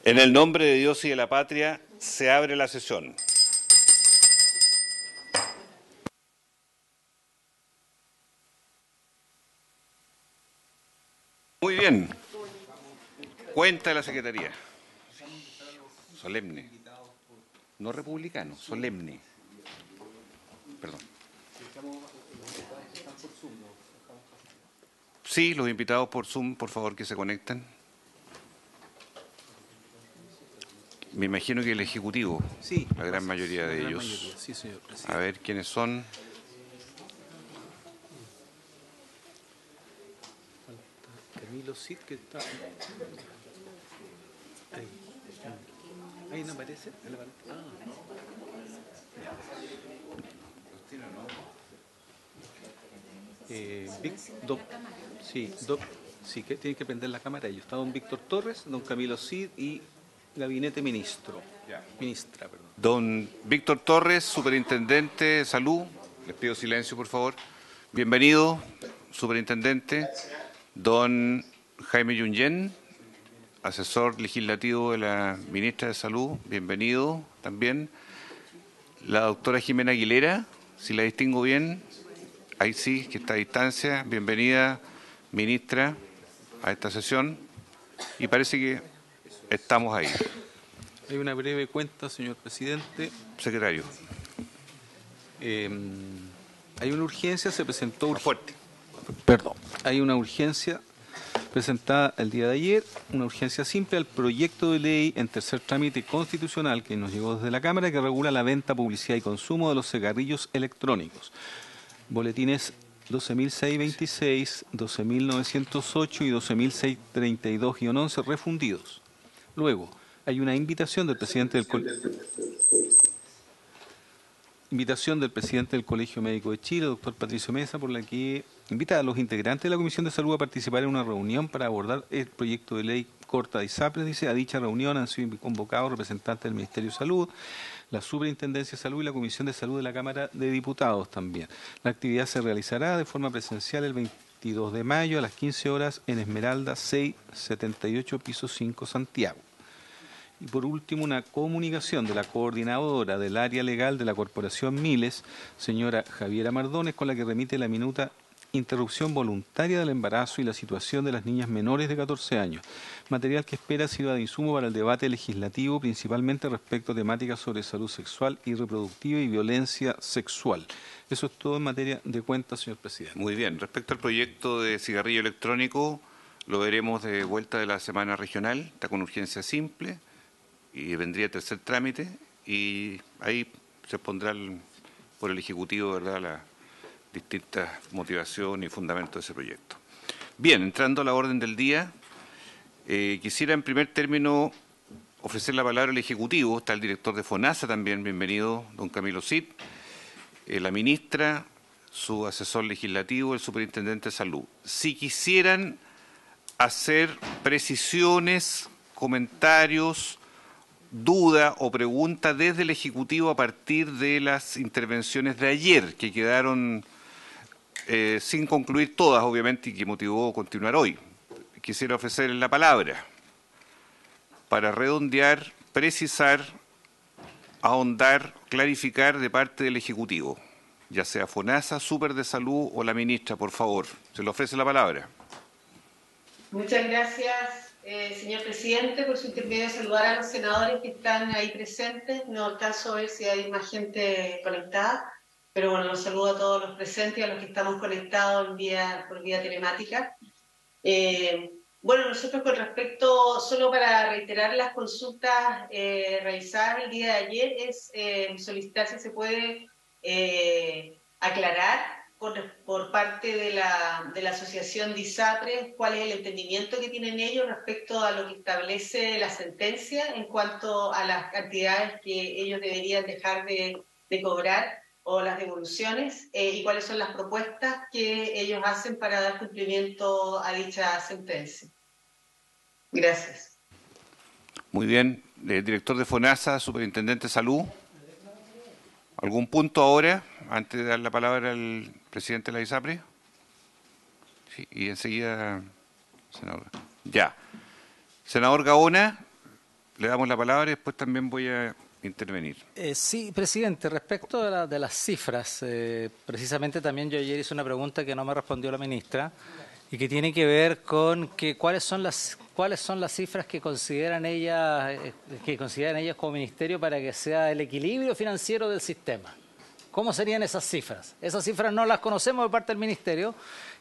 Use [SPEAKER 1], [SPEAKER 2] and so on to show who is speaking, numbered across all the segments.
[SPEAKER 1] En el nombre de Dios y de la patria, se abre la sesión. Muy bien. Cuenta de la Secretaría. Solemne. No republicano, solemne. Perdón. Sí, los invitados por Zoom, por favor, que se conecten. Me imagino que el Ejecutivo,
[SPEAKER 2] sí,
[SPEAKER 1] la gran mayoría de ellos.
[SPEAKER 2] Mayoría. Sí, señor presidente.
[SPEAKER 1] A ver quiénes son.
[SPEAKER 2] Camilo Cid, que está ahí. Ahí no aparece. Sí, que tienen que prender la cámara ellos. Está don Víctor Torres, don Camilo Cid y gabinete ministra, perdón.
[SPEAKER 1] Don Víctor Torres, superintendente de salud. Les pido silencio, por favor. Bienvenido, superintendente. Don Jaime Yungén, asesor legislativo de la ministra de Salud. Bienvenido también. La doctora Jimena Aguilera, si la distingo bien. Ahí sí, que está a distancia. Bienvenida, ministra, a esta sesión. Y parece que estamos ahí.
[SPEAKER 2] Hay una breve cuenta, señor presidente.
[SPEAKER 1] Secretario.
[SPEAKER 2] Hay una urgencia, se presentó...
[SPEAKER 1] Más fuerte.
[SPEAKER 2] Perdón. Hay una urgencia presentada el día de ayer, una urgencia simple al proyecto de ley en tercer trámite constitucional que nos llegó desde la Cámara, que regula la venta, publicidad y consumo de los cigarrillos electrónicos. Boletines 12.626, 12.908 y 12.632-11 refundidos. Luego, hay una invitación del presidente del Colegio Médico de Chile, doctor Patricio Mesa, por la que invita a los integrantes de la Comisión de Salud a participar en una reunión para abordar el proyecto de ley corta de ISAPRES. Dice, a dicha reunión han sido convocados representantes del Ministerio de Salud, la Superintendencia de Salud y la Comisión de Salud de la Cámara de Diputados también. La actividad se realizará de forma presencial el 22 de mayo a las 15 horas en Esmeralda 678, piso 5, Santiago. Y por último, una comunicación de la coordinadora del área legal de la Corporación Miles, señora Javiera Mardones, con la que remite la minuta interrupción voluntaria del embarazo y la situación de las niñas menores de 14 años. Material que espera sirva de insumo para el debate legislativo, principalmente respecto a temáticas sobre salud sexual y reproductiva y violencia sexual. Eso es todo en materia de cuentas, señor presidente.
[SPEAKER 1] Muy bien. Respecto al proyecto de cigarrillo electrónico, lo veremos de vuelta de la semana regional. Está con urgencia simple y vendría tercer trámite y ahí se pondrá por el Ejecutivo, ¿verdad?, las distintas motivaciones y fundamentos de ese proyecto. Bien, entrando a la orden del día, quisiera en primer término ofrecer la palabra al Ejecutivo. Está el director de FONASA también, bienvenido, don Camilo Cid, la ministra, su asesor legislativo, el superintendente de salud. Si quisieran hacer precisiones, comentarios, duda o pregunta desde el Ejecutivo a partir de las intervenciones de ayer, que quedaron sin concluir todas, obviamente, y que motivó continuar hoy. Quisiera ofrecerles la palabra para redondear, precisar, ahondar, clarificar de parte del Ejecutivo, ya sea FONASA, Super de Salud o la ministra, por favor. Se le ofrece la palabra.
[SPEAKER 3] Muchas gracias. Señor presidente, por su intermedio saludar a los senadores que están ahí presentes. No alcanzo a ver si hay más gente conectada, pero bueno, los saludo a todos los presentes y a los que estamos conectados por vía telemática. Bueno, nosotros con respecto, solo para reiterar las consultas realizadas el día de ayer, es solicitar si se puede aclarar por parte de la asociación de ISAPRES cuál es el entendimiento que tienen ellos respecto a lo que establece la sentencia en cuanto a las cantidades que ellos deberían dejar de cobrar o las devoluciones y cuáles son las propuestas que ellos hacen para dar cumplimiento a dicha sentencia. Gracias.
[SPEAKER 1] Muy bien. Director de FONASA, superintendente de salud. ¿Algún punto ahora, antes de dar la palabra al presidente de la ISAPRES? Sí, y enseguida, senadora. Ya. Senador Gaona, le damos la palabra y después también voy a intervenir.
[SPEAKER 4] Sí, presidente, respecto de las cifras, precisamente también yo ayer hice una pregunta que no me respondió la ministra y que tiene que ver con cuáles son las cifras que consideran ellas como ministerio para que sea el equilibrio financiero del sistema. ¿Cómo serían esas cifras? Esas cifras no las conocemos de parte del ministerio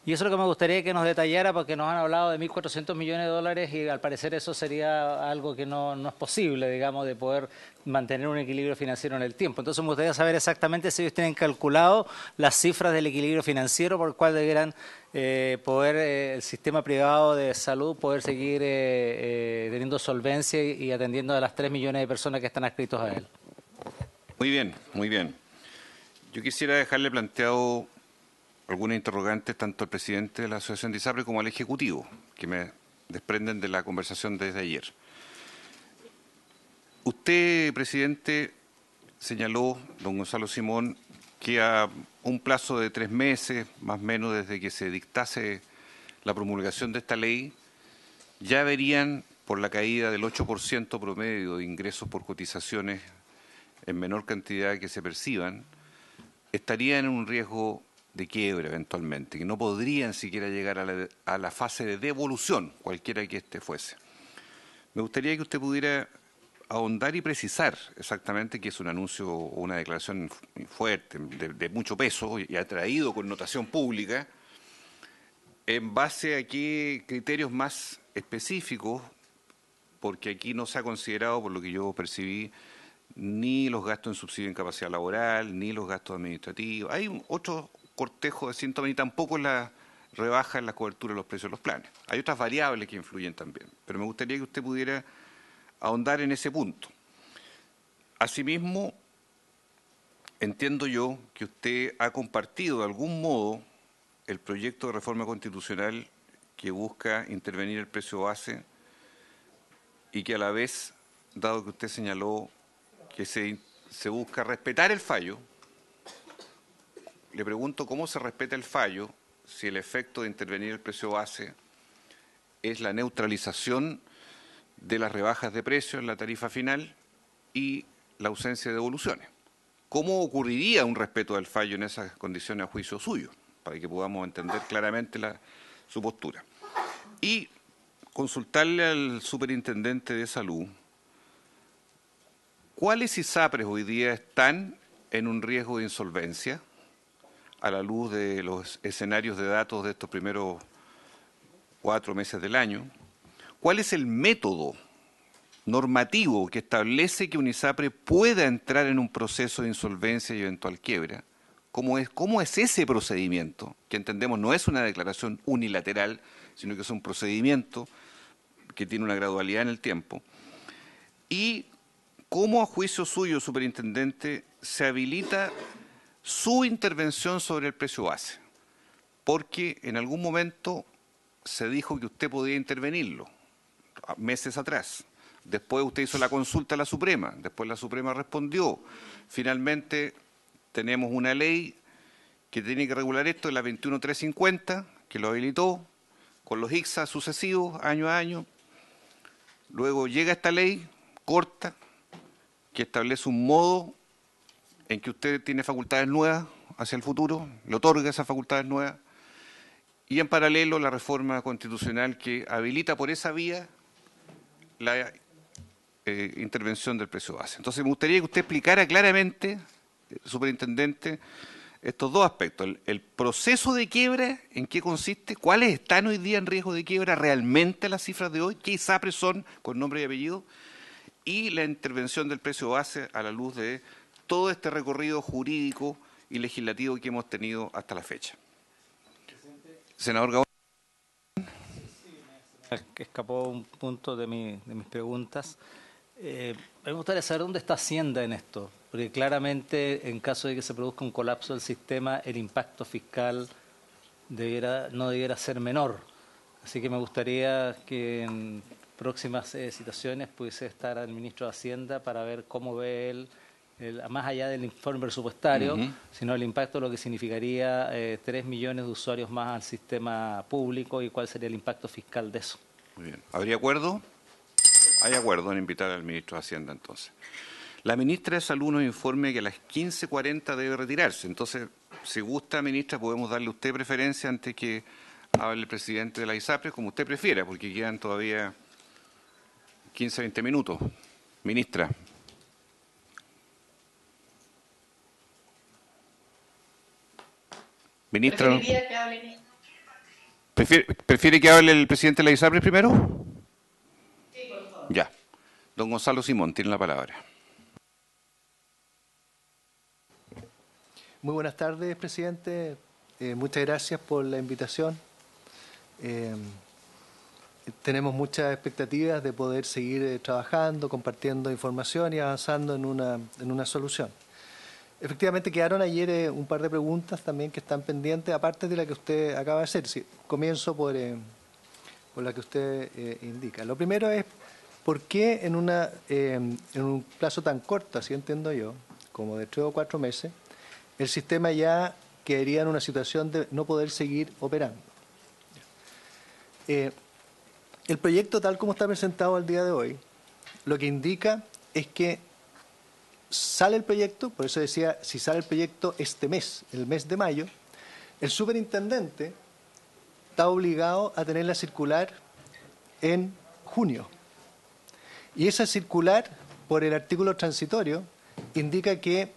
[SPEAKER 4] y eso es lo que me gustaría que nos detallara porque nos han hablado de 1.400 millones de dólares y al parecer eso sería algo que no es posible, digamos, de poder mantener un equilibrio financiero en el tiempo. Entonces me gustaría saber exactamente si ellos tienen calculado las cifras del equilibrio financiero por el cual deberán poder el sistema privado de salud poder seguir teniendo solvencia y atendiendo a las 3 millones de personas que están adscritos a él.
[SPEAKER 1] Muy bien, muy bien. Yo quisiera dejarle planteado algunas interrogantes tanto al presidente de la Asociación de ISAPRE como al Ejecutivo, que me desprenden de la conversación desde ayer. Usted, presidente, señaló, don Gonzalo Simón, que a un plazo de 3 meses, más o menos desde que se dictase la promulgación de esta ley, ya verían, por la caída del 8% promedio de ingresos por cotizaciones en menor cantidad que se perciban, estarían en un riesgo de quiebra eventualmente, que no podrían siquiera llegar a la fase de devolución, cualquiera que éste fuese. Me gustaría que usted pudiera ahondar y precisar exactamente que es un anuncio o una declaración fuerte, de mucho peso y ha traído connotación pública, en base a qué criterios más específicos, porque aquí no se ha considerado, por lo que yo percibí, ni los gastos en subsidio de incapacidad laboral, ni los gastos administrativos. Hay otro cortejo de síntomas y tampoco la rebaja en la cobertura de los precios de los planes. Hay otras variables que influyen también, pero me gustaría que usted pudiera ahondar en ese punto. Asimismo, entiendo yo que usted ha compartido de algún modo el proyecto de reforma constitucional que busca intervenir el precio base y que a la vez, dado que usted señaló que se busca respetar el fallo, le pregunto cómo se respeta el fallo si el efecto de intervenir el precio base es la neutralización de las rebajas de precios en la tarifa final y la ausencia de devoluciones. ¿Cómo ocurriría un respeto del fallo en esas condiciones a juicio suyo? Para que podamos entender claramente su postura. Y consultarle al superintendente de salud, ¿cuáles ISAPRES hoy día están en un riesgo de insolvencia a la luz de los escenarios de datos de estos primeros 4 meses del año? ¿Cuál es el método normativo que establece que un ISAPRE pueda entrar en un proceso de insolvencia y eventual quiebra? ¿Cómo es ese procedimiento? Que entendemos no es una declaración unilateral, sino que es un procedimiento que tiene una gradualidad en el tiempo. Y ¿cómo a juicio suyo, superintendente, se habilita su intervención sobre el precio base? Porque en algún momento se dijo que usted podía intervenirlo, meses atrás. Después usted hizo la consulta a la Suprema, después la Suprema respondió. Finalmente tenemos una ley que tiene que regular esto, la 21350, que lo habilitó con los ICSA sucesivos, año a año. Luego llega esta ley corta, que establece un modo en que usted tiene facultades nuevas hacia el futuro, le otorga esas facultades nuevas, y en paralelo la reforma constitucional que habilita por esa vía la intervención del precio base. Entonces me gustaría que usted explicara claramente, superintendente, estos dos aspectos. El proceso de quiebra, ¿en qué consiste? ¿Cuáles están hoy día en riesgo de quiebra realmente las cifras de hoy? ¿Qué ISAPRES son con nombre y apellido? Y la intervención del precio base a la luz de todo este recorrido jurídico y legislativo que hemos tenido hasta la fecha. Senador Gaona.
[SPEAKER 4] Que escapó un punto de mis preguntas. Me gustaría saber dónde está Hacienda en esto, porque claramente en caso de que se produzca un colapso del sistema, el impacto fiscal no debiera ser menor. Así que me gustaría que en próximas situaciones pudiese estar el ministro de Hacienda para ver cómo ve él, más allá del informe presupuestario, sino el impacto de lo que significaría 3 millones de usuarios más al sistema público y cuál sería el impacto fiscal de eso.
[SPEAKER 1] Muy bien. ¿Habría acuerdo? Hay acuerdo en invitar al ministro de Hacienda, entonces. La ministra de Salud nos informe que a las 15:40 debe retirarse. Entonces, si gusta, ministra, podemos darle a usted preferencia antes que hable el presidente de la ISAPRES, como usted prefiera, porque quedan todavía 15, 20 minutos. Ministra. Ministra,
[SPEAKER 3] Preferiría que hable.
[SPEAKER 1] ¿prefiere que hable el presidente de la ISAPRES primero?
[SPEAKER 3] Sí, por favor.
[SPEAKER 1] Ya. Don Gonzalo Simón, tiene la palabra.
[SPEAKER 5] Muy buenas tardes, presidente. Muchas gracias por la invitación. Tenemos muchas expectativas de poder seguir trabajando, compartiendo información y avanzando en una solución. Efectivamente, quedaron ayer un par de preguntas también que están pendientes, aparte de la que usted acaba de hacer. Sí, comienzo por la que usted indica. Lo primero es, ¿por qué en un plazo tan corto, así entiendo yo, como de 3 o 4 meses, el sistema ya quedaría en una situación de no poder seguir operando? El proyecto, tal como está presentado al día de hoy, lo que indica es que sale el proyecto, por eso decía, si sale el proyecto este mes, el mes de mayo, el superintendente está obligado a tener la circular en junio. Y esa circular, por el artículo transitorio, indica que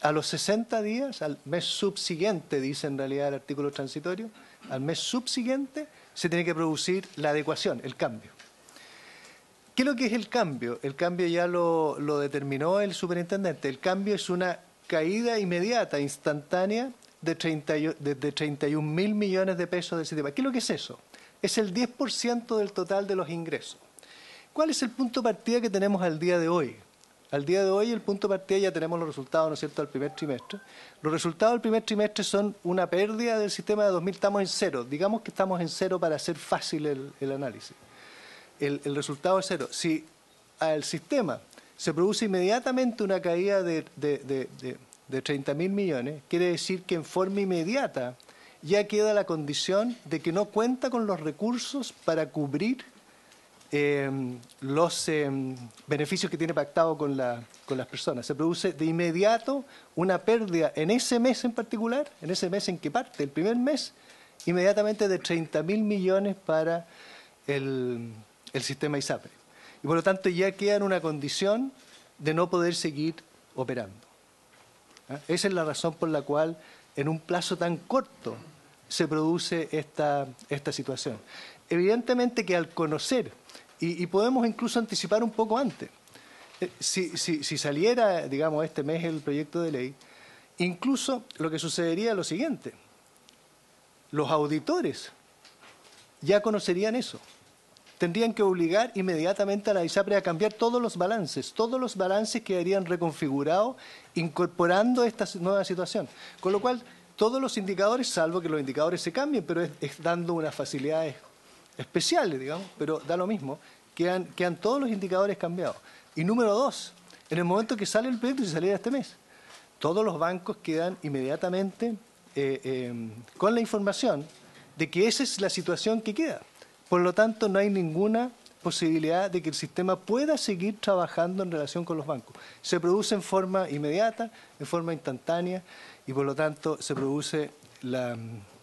[SPEAKER 5] a los 60 días, al mes subsiguiente, dice en realidad el artículo transitorio, al mes subsiguiente se tiene que producir la adecuación, el cambio. ¿Qué es lo que es el cambio? El cambio ya lo determinó el superintendente. El cambio es una caída inmediata, instantánea, de 31.000 millones de pesos del sistema. ¿Qué es lo que es eso? Es el 10% del total de los ingresos. ¿Cuál es el punto de partida que tenemos al día de hoy? Al día de hoy, el punto de partida, ya tenemos los resultados, ¿no es cierto?, del primer trimestre. Los resultados del primer trimestre son una pérdida del sistema de 2.000, estamos en cero. Digamos que estamos en cero para hacer fácil el análisis. El resultado es cero. Si al sistema se produce inmediatamente una caída de 30.000 millones, quiere decir que en forma inmediata ya queda la condición de que no cuenta con los recursos para cubrir los beneficios que tiene pactado con las personas. Se produce de inmediato una pérdida en ese mes en particular, en ese mes en que parte, el primer mes, inmediatamente de 30.000 millones para el sistema ISAPRES. Y por lo tanto ya queda en una condición de no poder seguir operando. Esa es la razón por la cual en un plazo tan corto se produce esta situación. Evidentemente que al conocer, y podemos incluso anticipar un poco antes, si saliera, digamos, este mes el proyecto de ley, incluso lo que sucedería es lo siguiente: los auditores ya conocerían eso. Tendrían que obligar inmediatamente a la ISAPRES a cambiar todos los balances quedarían reconfigurados incorporando esta nueva situación. Con lo cual, todos los indicadores, salvo que los indicadores se cambien, pero es dando unas facilidades especiales, digamos, pero da lo mismo, quedan todos los indicadores cambiados. Y número 2, en el momento que sale el proyecto, si saliera este mes, todos los bancos quedan inmediatamente con la información de que esa es la situación que queda. Por lo tanto, no hay ninguna posibilidad de que el sistema pueda seguir trabajando en relación con los bancos. Se produce en forma inmediata, en forma instantánea, y por lo tanto se produce la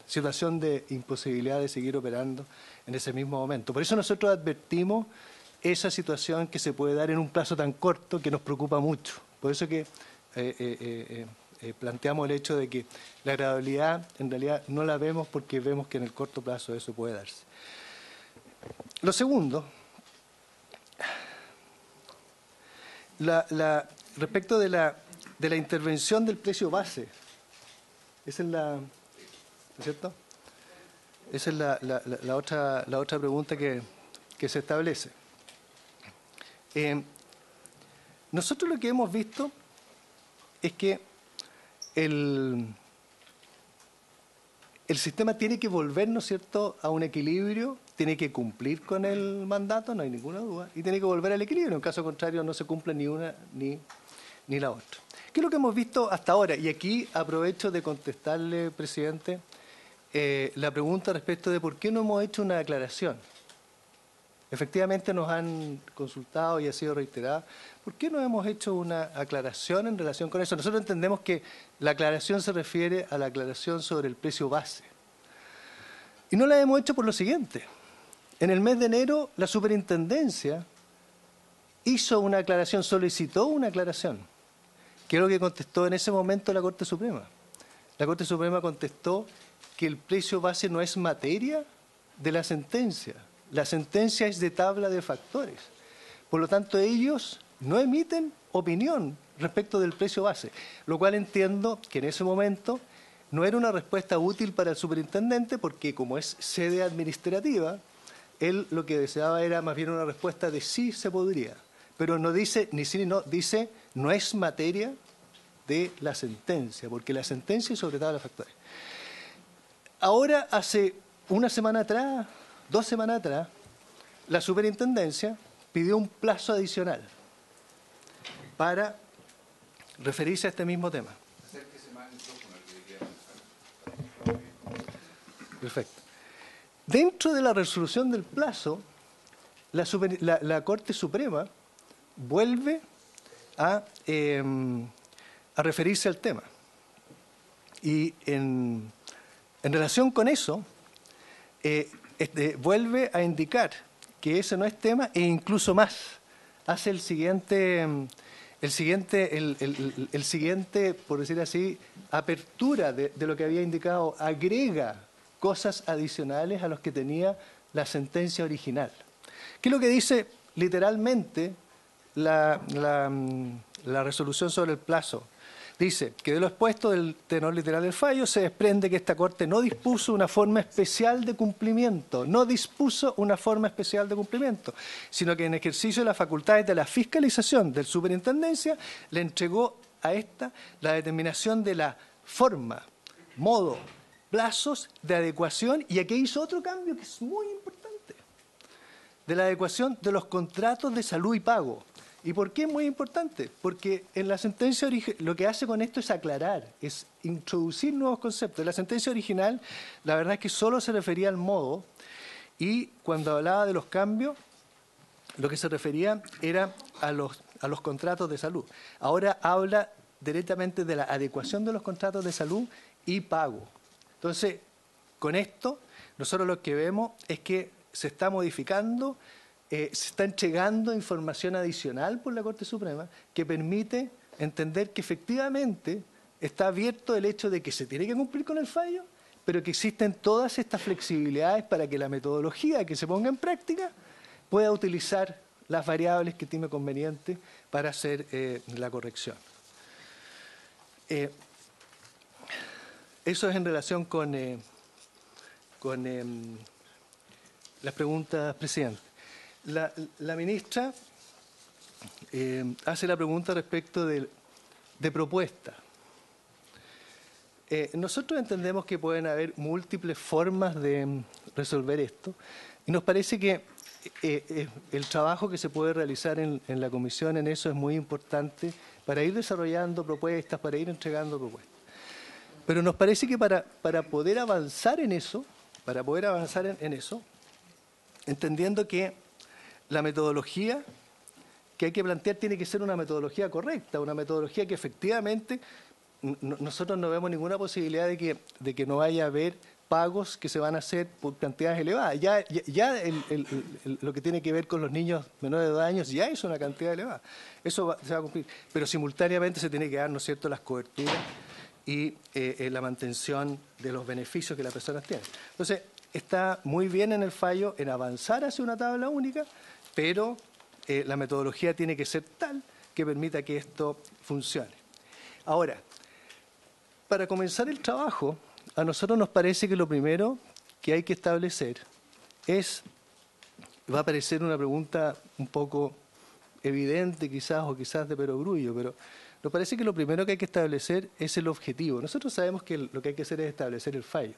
[SPEAKER 5] situación de imposibilidad de seguir operando en ese mismo momento. Por eso nosotros advertimos esa situación que se puede dar en un plazo tan corto que nos preocupa mucho. Por eso que planteamos el hecho de que la gradualidad en realidad no la vemos, porque vemos que en el corto plazo eso puede darse. Lo segundo, respecto de la intervención del precio base, esa es ¿no es cierto? Esa es la otra pregunta que se establece. Nosotros lo que hemos visto es que el sistema tiene que volver, ¿no es cierto?, a un equilibrio, tiene que cumplir con el mandato, no hay ninguna duda, y tiene que volver al equilibrio. En caso contrario, no se cumple ni una ni la otra. ¿Qué es lo que hemos visto hasta ahora? Y aquí aprovecho de contestarle, presidente, la pregunta respecto de por qué no hemos hecho una aclaración. efectivamente nos han consultado y ha sido reiterada. ¿Por qué no hemos hecho una aclaración en relación con eso? Nosotros entendemos que la aclaración se refiere a la aclaración sobre el precio base. Y no la hemos hecho por lo siguiente. En el mes de enero, la superintendencia hizo una aclaración, solicitó una aclaración, que es lo que contestó en ese momento la Corte Suprema. La Corte Suprema contestó que el precio base no es materia de la sentencia. La sentencia es de tabla de factores. Por lo tanto, ellos no emiten opinión respecto del precio base, lo cual entiendo que en ese momento no era una respuesta útil para el superintendente porque como es sede administrativa, él lo que deseaba era más bien una respuesta de sí se podría. Pero no dice ni sí ni no, dice no es materia de la sentencia, porque la sentencia es sobre tabla de factores. Ahora, hace una semana atrás, 2 semanas atrás, la superintendencia pidió un plazo adicional para referirse a este mismo tema. Perfecto. Dentro de la resolución del plazo, la Corte Suprema vuelve a referirse al tema. Y en relación con eso, vuelve a indicar que ese no es tema e incluso más. Hace el siguiente, por decir así, apertura de lo que había indicado, agrega cosas adicionales a los que tenía la sentencia original. ¿Qué es lo que dice literalmente la resolución sobre el plazo? Dice que de lo expuesto del tenor literal del fallo se desprende que esta Corte no dispuso una forma especial de cumplimiento, sino que en ejercicio de las facultades de la fiscalización del superintendencia le entregó a esta la determinación de la forma, modo, plazos de adecuación, y aquí hizo otro cambio que es muy importante, de la adecuación de los contratos de salud y pago. ¿Y por qué es muy importante? Porque en la sentencia lo que hace con esto es aclarar, es introducir nuevos conceptos. En la sentencia original, la verdad es que solo se refería al modo, y cuando hablaba de los cambios, lo que se refería era a los contratos de salud. Ahora habla directamente de la adecuación de los contratos de salud y pago. Entonces, con esto, nosotros lo que vemos es que se está modificando, se está entregando información adicional por la Corte Suprema que permite entender que efectivamente está abierto el hecho de que se tiene que cumplir con el fallo, pero que existen todas estas flexibilidades para que la metodología que se ponga en práctica pueda utilizar las variables que estime conveniente para hacer la corrección. Eso es en relación con las preguntas, presidente. La ministra hace la pregunta respecto de propuestas. Nosotros entendemos que pueden haber múltiples formas de resolver esto y nos parece que el trabajo que se puede realizar en la comisión en eso es muy importante para ir desarrollando propuestas, para ir entregando propuestas. Pero nos parece que para poder avanzar en eso, entendiendo que la metodología que hay que plantear tiene que ser una metodología correcta, una metodología que efectivamente nosotros no vemos ninguna posibilidad de que no vaya a haber pagos que se van a hacer por cantidades elevadas. Ya lo que tiene que ver con los niños menores de 2 años ya es una cantidad elevada. Eso se va a cumplir. Pero simultáneamente se tiene que dar, ¿no es cierto?, las coberturas y la mantención de los beneficios que las personas tienen. Entonces, está muy bien en el fallo en avanzar hacia una tabla única, pero la metodología tiene que ser tal que permita que esto funcione. Ahora, para comenzar el trabajo, a nosotros nos parece que lo primero que hay que establecer es, va a parecer una pregunta un poco evidente quizás o quizás de perogrullo, pero nos parece que lo primero que hay que establecer es el objetivo. Nosotros sabemos que lo que hay que hacer es establecer el fallo,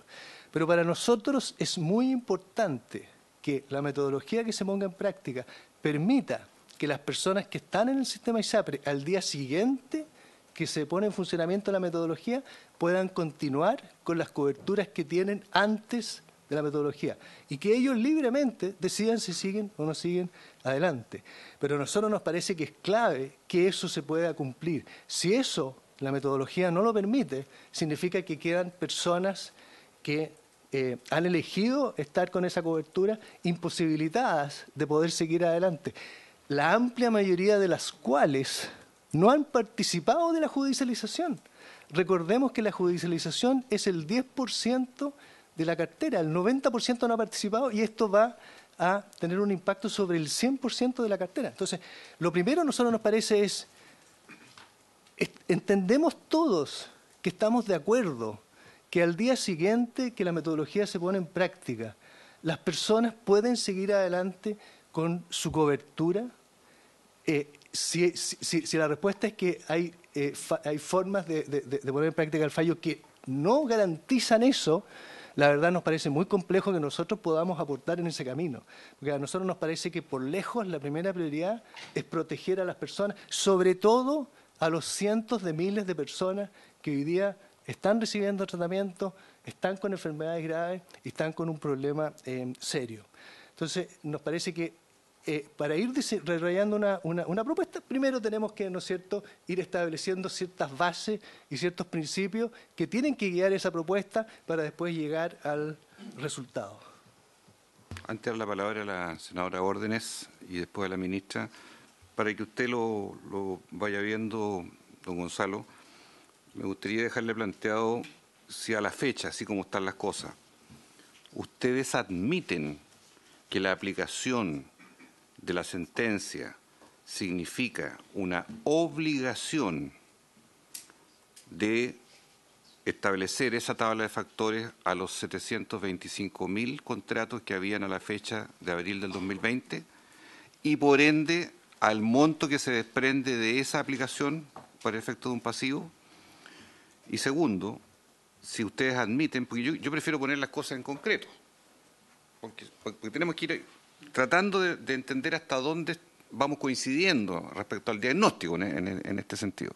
[SPEAKER 5] pero para nosotros es muy importante que la metodología que se ponga en práctica permita que las personas que están en el sistema ISAPRE al día siguiente que se pone en funcionamiento la metodología puedan continuar con las coberturas que tienen antes de la metodología y que ellos libremente decidan si siguen o no siguen adelante. Pero a nosotros nos parece que es clave que eso se pueda cumplir. Si eso, la metodología no lo permite, significa que quedan personas que han elegido estar con esa cobertura imposibilitadas de poder seguir adelante. La amplia mayoría de las cuales no han participado de la judicialización. Recordemos que la judicialización es el 10% de la cartera, el 90% no ha participado y esto va a tener un impacto sobre el 100% de la cartera. Entonces, lo primero a nosotros nos parece es, entendemos todos que estamos de acuerdo que al día siguiente que la metodología se pone en práctica, las personas pueden seguir adelante con su cobertura. Si la respuesta es que hay formas de poner en práctica el fallo que no garantizan eso, la verdad nos parece muy complejo que nosotros podamos aportar en ese camino. Porque a nosotros nos parece que por lejos la primera prioridad es proteger a las personas, sobre todo a los cientos de miles de personas que hoy día están recibiendo tratamiento, están con enfermedades graves y están con un problema serio. Entonces, nos parece que para ir desarrollando una propuesta, primero tenemos que, ¿no es cierto?, ir estableciendo ciertas bases y ciertos principios que tienen que guiar esa propuesta para después llegar al resultado.
[SPEAKER 1] Antes de dar la palabra a la senadora Órdenes y después a la ministra, para que usted lo vaya viendo, don Gonzalo, me gustaría dejarle planteado si a la fecha, así como están las cosas, ustedes admiten que la aplicación de la sentencia significa una obligación de establecer esa tabla de factores a los 725.000 contratos que habían a la fecha de abril del 2020 y por ende al monto que se desprende de esa aplicación para efecto de un pasivo. Y segundo, si ustedes admiten, porque yo prefiero poner las cosas en concreto, porque tenemos que ir tratando de entender hasta dónde vamos coincidiendo respecto al diagnóstico en este sentido.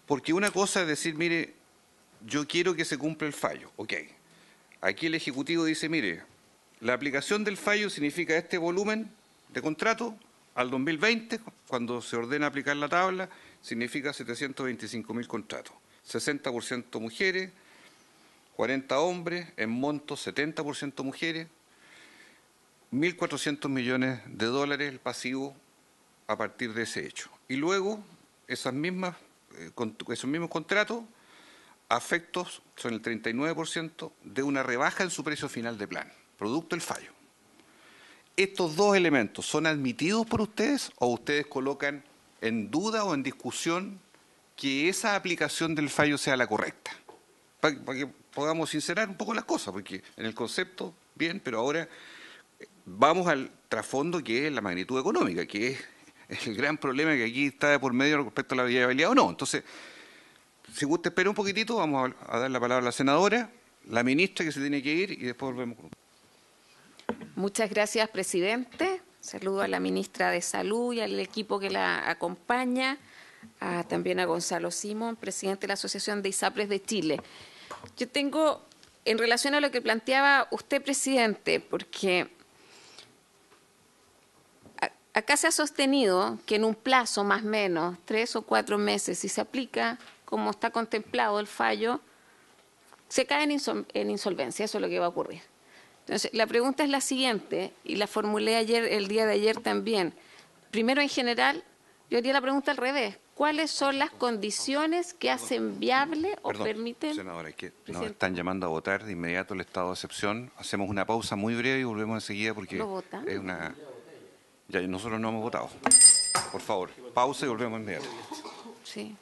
[SPEAKER 1] Porque una cosa es decir, mire, yo quiero que se cumpla el fallo, ok. Aquí el Ejecutivo dice, mire, la aplicación del fallo significa este volumen de contrato al 2020, cuando se ordena aplicar la tabla, significa 725.000 contratos. 60% mujeres, 40 hombres, en monto 70% mujeres, 1.400 millones de dólares el pasivo a partir de ese hecho. Y luego, esos mismos contratos, afectos son el 39% de una rebaja en su precio final de plan, producto del fallo. ¿Estos dos elementos son admitidos por ustedes o ustedes colocan en duda o en discusión que esa aplicación del fallo sea la correcta? Para que podamos sincerar un poco las cosas, porque en el concepto, bien, pero ahora vamos al trasfondo que es la magnitud económica, que es el gran problema que aquí está de por medio respecto a la viabilidad o no. Entonces, si usted espera un poquitito, vamos a dar la palabra a la senadora, la ministra que se tiene que ir y después volvemos con usted.
[SPEAKER 6] Muchas gracias, presidente. Saludo a la ministra de Salud y al equipo que la acompaña, también a Gonzalo Simón, presidente de la Asociación de ISAPRES de Chile. Yo tengo, en relación a lo que planteaba usted, presidente, porque acá se ha sostenido que en un plazo más o menos, 3 o 4 meses, si se aplica como está contemplado el fallo, se cae en insolvencia. Eso es lo que va a ocurrir. Entonces, la pregunta es la siguiente, y la formulé ayer, el día de ayer también. Primero, en general, yo haría la pregunta al revés. ¿Cuáles son las condiciones que hacen viable o permiten?
[SPEAKER 1] Senadora, que nos están llamando a votar de inmediato el estado de excepción. Hacemos una pausa muy breve y volvemos enseguida porque
[SPEAKER 6] ¿Lo votan?
[SPEAKER 1] es una... Ya, nosotros no hemos votado. Por favor, pausa y volvemos inmediato.
[SPEAKER 6] Sí.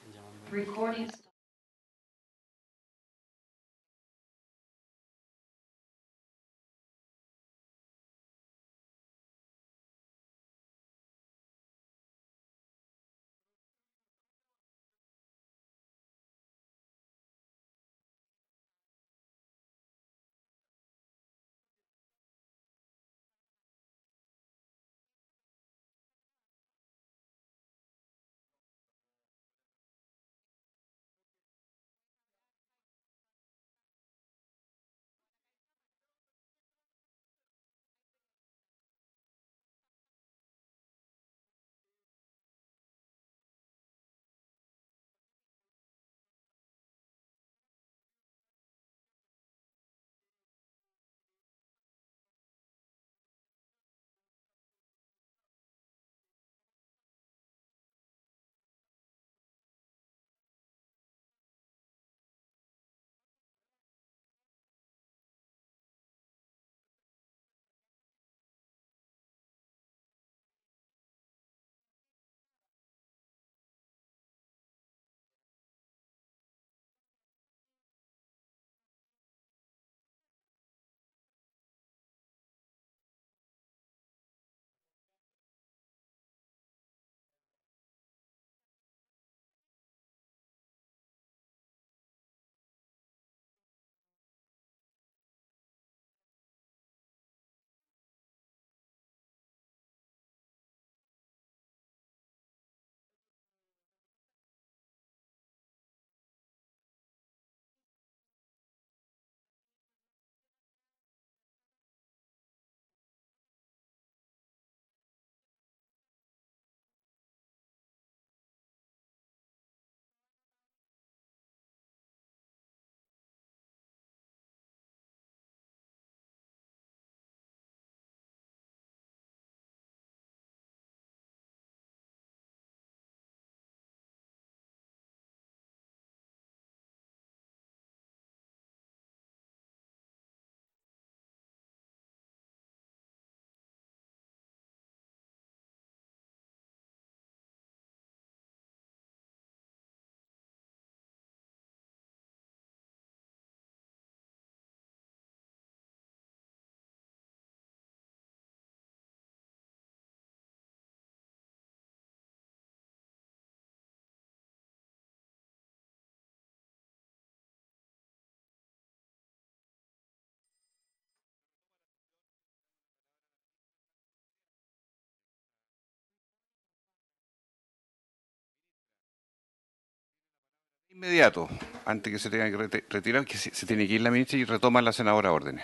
[SPEAKER 1] Inmediato, antes que se tenga que retirar, que se tiene que ir la ministra y retoma la senadora órdenes.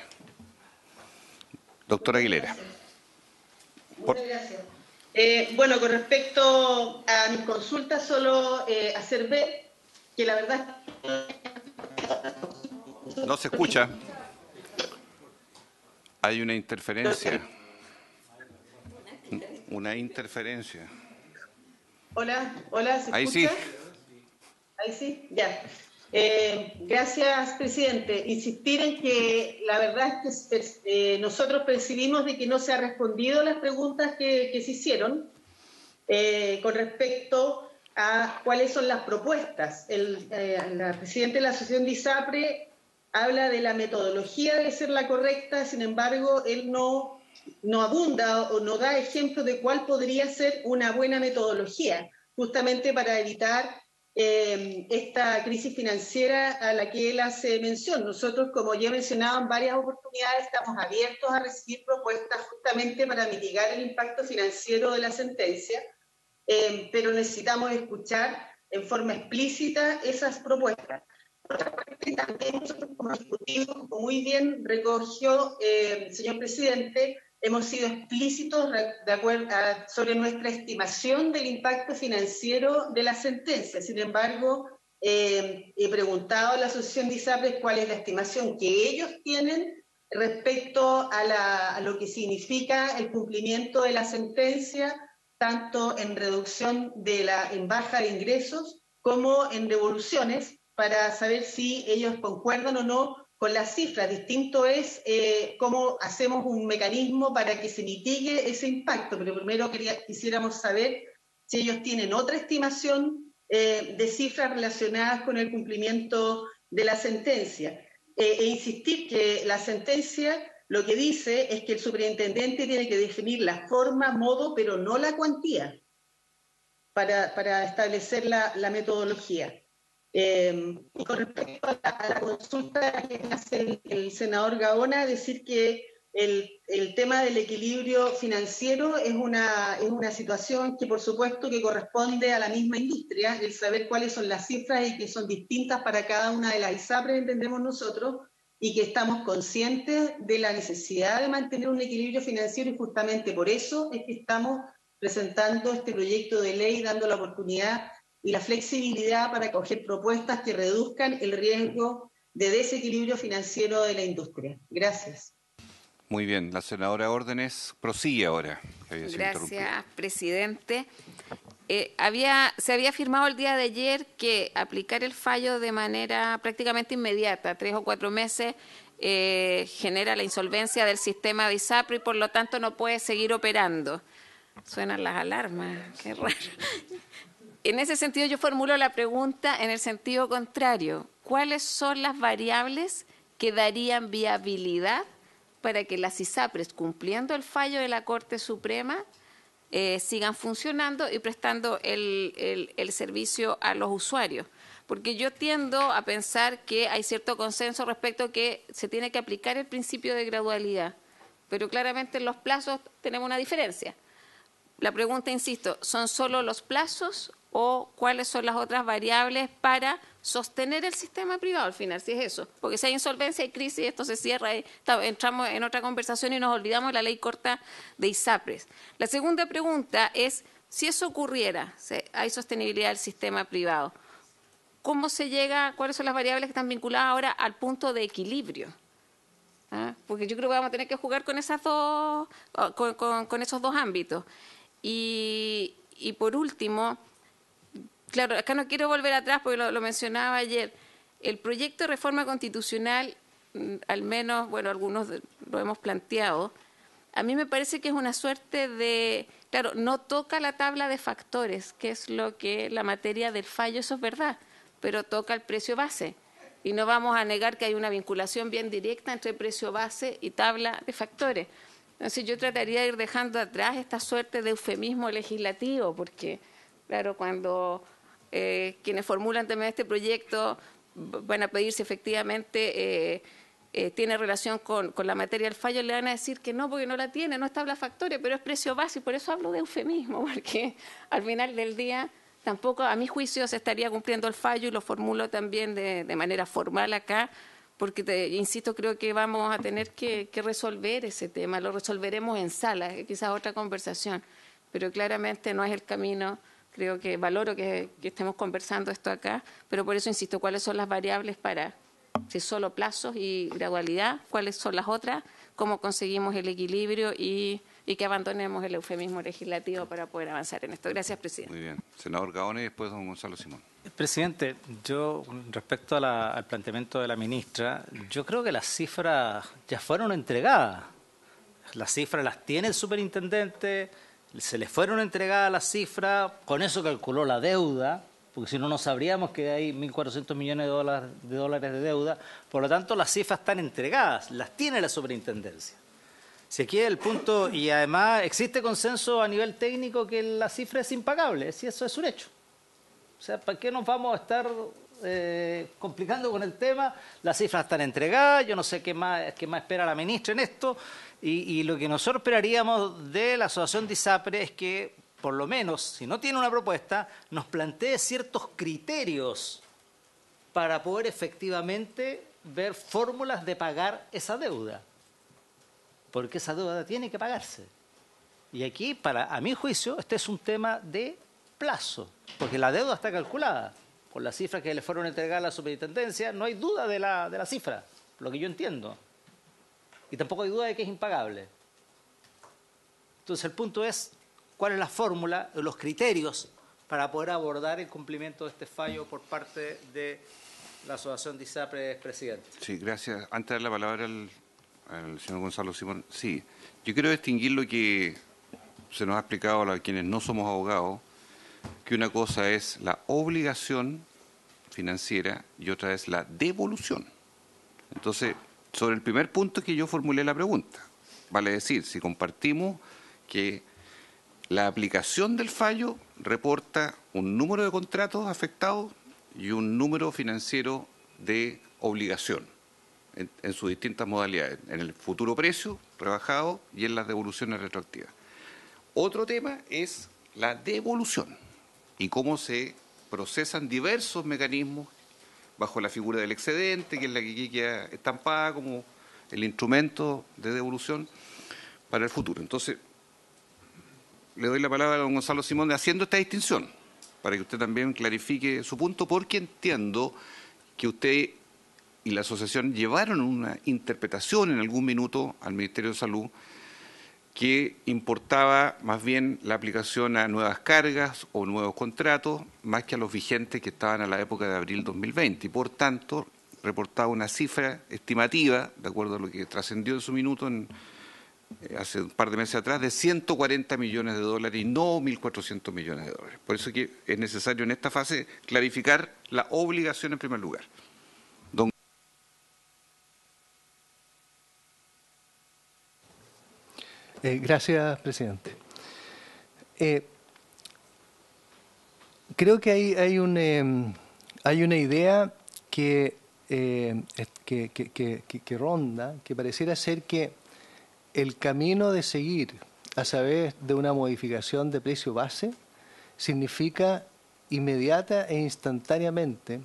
[SPEAKER 1] Doctora Aguilera.
[SPEAKER 3] Muchas gracias. Bueno, con respecto a mis consultas, solo hacer ver que la verdad...
[SPEAKER 1] No se escucha. Hay una interferencia. Una interferencia.
[SPEAKER 3] Hola, ¿se
[SPEAKER 1] Ahí
[SPEAKER 3] escucha?
[SPEAKER 1] sí.
[SPEAKER 3] Ahí sí, ya. Gracias, presidente. Insistir en que la verdad es que nosotros percibimos de que no se ha respondido a las preguntas que se hicieron con respecto a cuáles son las propuestas. La presidenta de la Asociación de ISAPRE habla de la metodología debe ser la correcta, sin embargo, él no abunda o no da ejemplos de cuál podría ser una buena metodología, justamente para evitar esta crisis financiera a la que él hace mención. Nosotros, como ya he mencionado en varias oportunidades, estamos abiertos a recibir propuestas justamente para mitigar el impacto financiero de la sentencia, pero necesitamos escuchar en forma explícita esas propuestas. Por otra parte, también nosotros como Ejecutivo, como muy bien recogió el señor presidente, hemos sido explícitos sobre nuestra estimación del impacto financiero de la sentencia. Sin embargo, he preguntado a la Asociación de ISAPRES cuál es la estimación que ellos tienen respecto a lo que significa el cumplimiento de la sentencia, tanto en reducción en baja de ingresos como en devoluciones, para saber si ellos concuerdan o no con las cifras. Distinto es cómo hacemos un mecanismo para que se mitigue ese impacto, pero primero quisiéramos saber si ellos tienen otra estimación de cifras relacionadas con el cumplimiento de la sentencia. E insistir que la sentencia lo que dice es que el superintendente tiene que definir la forma, modo, pero no la cuantía para establecer la metodología. Y con respecto a la consulta que hace el senador Gaona, decir que el tema del equilibrio financiero es una situación que por supuesto que corresponde a la misma industria, el saber cuáles son las cifras y que son distintas para cada una de las ISAPRES, entendemos nosotros, y que estamos conscientes de la necesidad de mantener un equilibrio financiero, y justamente por eso es que estamos presentando este proyecto de ley, dando la oportunidad y la flexibilidad para acoger propuestas que reduzcan el riesgo de desequilibrio financiero de la industria. Gracias.
[SPEAKER 1] Muy bien, la senadora Órdenes prosigue ahora.
[SPEAKER 6] Gracias, presidente. Se había afirmado el día de ayer que aplicar el fallo de manera prácticamente inmediata, 3 o 4 meses, genera la insolvencia del sistema de ISAPRE y por lo tanto no puede seguir operando. Suenan las alarmas, qué raro. En ese sentido yo formulo la pregunta en el sentido contrario. ¿Cuáles son las variables que darían viabilidad para que las ISAPRES, cumpliendo el fallo de la Corte Suprema, sigan funcionando y prestando el servicio a los usuarios? Porque yo tiendo a pensar que hay cierto consenso respecto a que se tiene que aplicar el principio de gradualidad, pero claramente en los plazos tenemos una diferencia. La pregunta, insisto, ¿son solo los plazos o cuáles son las otras variables para sostener el sistema privado al final, si es eso? Porque si hay insolvencia, hay crisis, esto se cierra, entramos en otra conversación y nos olvidamos de la ley corta de ISAPRES. La segunda pregunta es, si eso ocurriera, hay sostenibilidad del sistema privado, ¿cómo se llega, cuáles son las variables que están vinculadas ahora al punto de equilibrio? Porque yo creo que vamos a tener que jugar con esos dos ámbitos. Y por último, claro, acá no quiero volver atrás porque lo mencionaba ayer, el proyecto de reforma constitucional, al menos, bueno, algunos lo hemos planteado, a mí me parece que es una suerte de, claro, no toca la tabla de factores, que es lo que la materia del fallo, eso es verdad, pero toca el precio base. Y no vamos a negar que hay una vinculación bien directa entre precio base y tabla de factores. Entonces yo trataría de ir dejando atrás esta suerte de eufemismo legislativo, porque, claro, cuando quienes formulan también este proyecto van a pedir si efectivamente tiene relación con la materia del fallo, le van a decir que no, porque no la tiene, no es tabla factoria, pero es precio base, y por eso hablo de eufemismo, porque al final del día tampoco a mi juicio se estaría cumpliendo el fallo, y lo formulo también de manera formal acá, porque, insisto, creo que vamos a tener que resolver ese tema. Lo resolveremos en sala, quizás otra conversación, pero claramente no es el camino. Creo que valoro que estemos conversando esto acá, pero por eso insisto, ¿cuáles son las variables para, si es solo plazos y gradualidad, cuáles son las otras, cómo conseguimos el equilibrio y que abandonemos el eufemismo legislativo para poder avanzar en esto? Gracias, presidente.
[SPEAKER 1] Muy bien. Senador Gaona y después don Gonzalo Simón.
[SPEAKER 4] Presidente, yo respecto al planteamiento de la ministra, yo creo que las cifras ya fueron entregadas. Las cifras las tiene el superintendente, se le fueron entregadas las cifras, con eso calculó la deuda, porque si no, no sabríamos que hay 1.400 millones de dólares de deuda. Por lo tanto, las cifras están entregadas, las tiene la superintendencia. Si aquí es el punto, y además existe consenso a nivel técnico que la cifra es impagable, si eso es un hecho. O sea, ¿para qué nos vamos a estar complicando con el tema? Las cifras están entregadas, yo no sé qué más espera la ministra en esto, y lo que nosotros esperaríamos de la asociación de ISAPRE es que, por lo menos, si no tiene una propuesta, nos plantee ciertos criterios para poder efectivamente ver fórmulas de pagar esa deuda. Porque esa deuda tiene que pagarse. Y aquí, a mi juicio, este es un tema de plazo, porque la deuda está calculada. Con las cifras que le fueron entregadas a la superintendencia, no hay duda de la cifra, lo que yo entiendo. Y tampoco hay duda de que es impagable. Entonces, el punto es, ¿cuál es la fórmula, los criterios para poder abordar el cumplimiento de este fallo por parte de la asociación de ISAPRE, presidente?
[SPEAKER 1] Sí, gracias. Antes de dar la palabra al señor Gonzalo Simón, sí, yo quiero distinguir lo que se nos ha explicado a quienes no somos abogados, que una cosa es la obligación financiera y otra es la devolución. Entonces, sobre el primer punto que yo formulé la pregunta, vale decir, si compartimos que la aplicación del fallo reporta un número de contratos afectados y un número financiero de obligación en sus distintas modalidades, en el futuro precio rebajado y en las devoluciones retroactivas. Otro tema es la devolución y cómo se procesan diversos mecanismos bajo la figura del excedente, que es la que queda estampada como el instrumento de devolución para el futuro. Entonces, le doy la palabra a don Gonzalo Simón haciendo esta distinción, para que usted también clarifique su punto, porque entiendo que usted y la asociación llevaron una interpretación en algún minuto al Ministerio de Salud que importaba más bien la aplicación a nuevas cargas o nuevos contratos, más que a los vigentes que estaban a la época de abril 2020. Y por tanto, reportaba una cifra estimativa, de acuerdo a lo que trascendió en su minuto hace un par de meses atrás, de 140 millones de dólares y no 1.400 millones de dólares. Por eso que es necesario en esta fase clarificar la obligación en primer lugar.
[SPEAKER 5] Gracias, presidente. Creo que hay una idea que ronda, que pareciera ser que el camino de seguir a través de una modificación de precio base significa inmediata e instantáneamente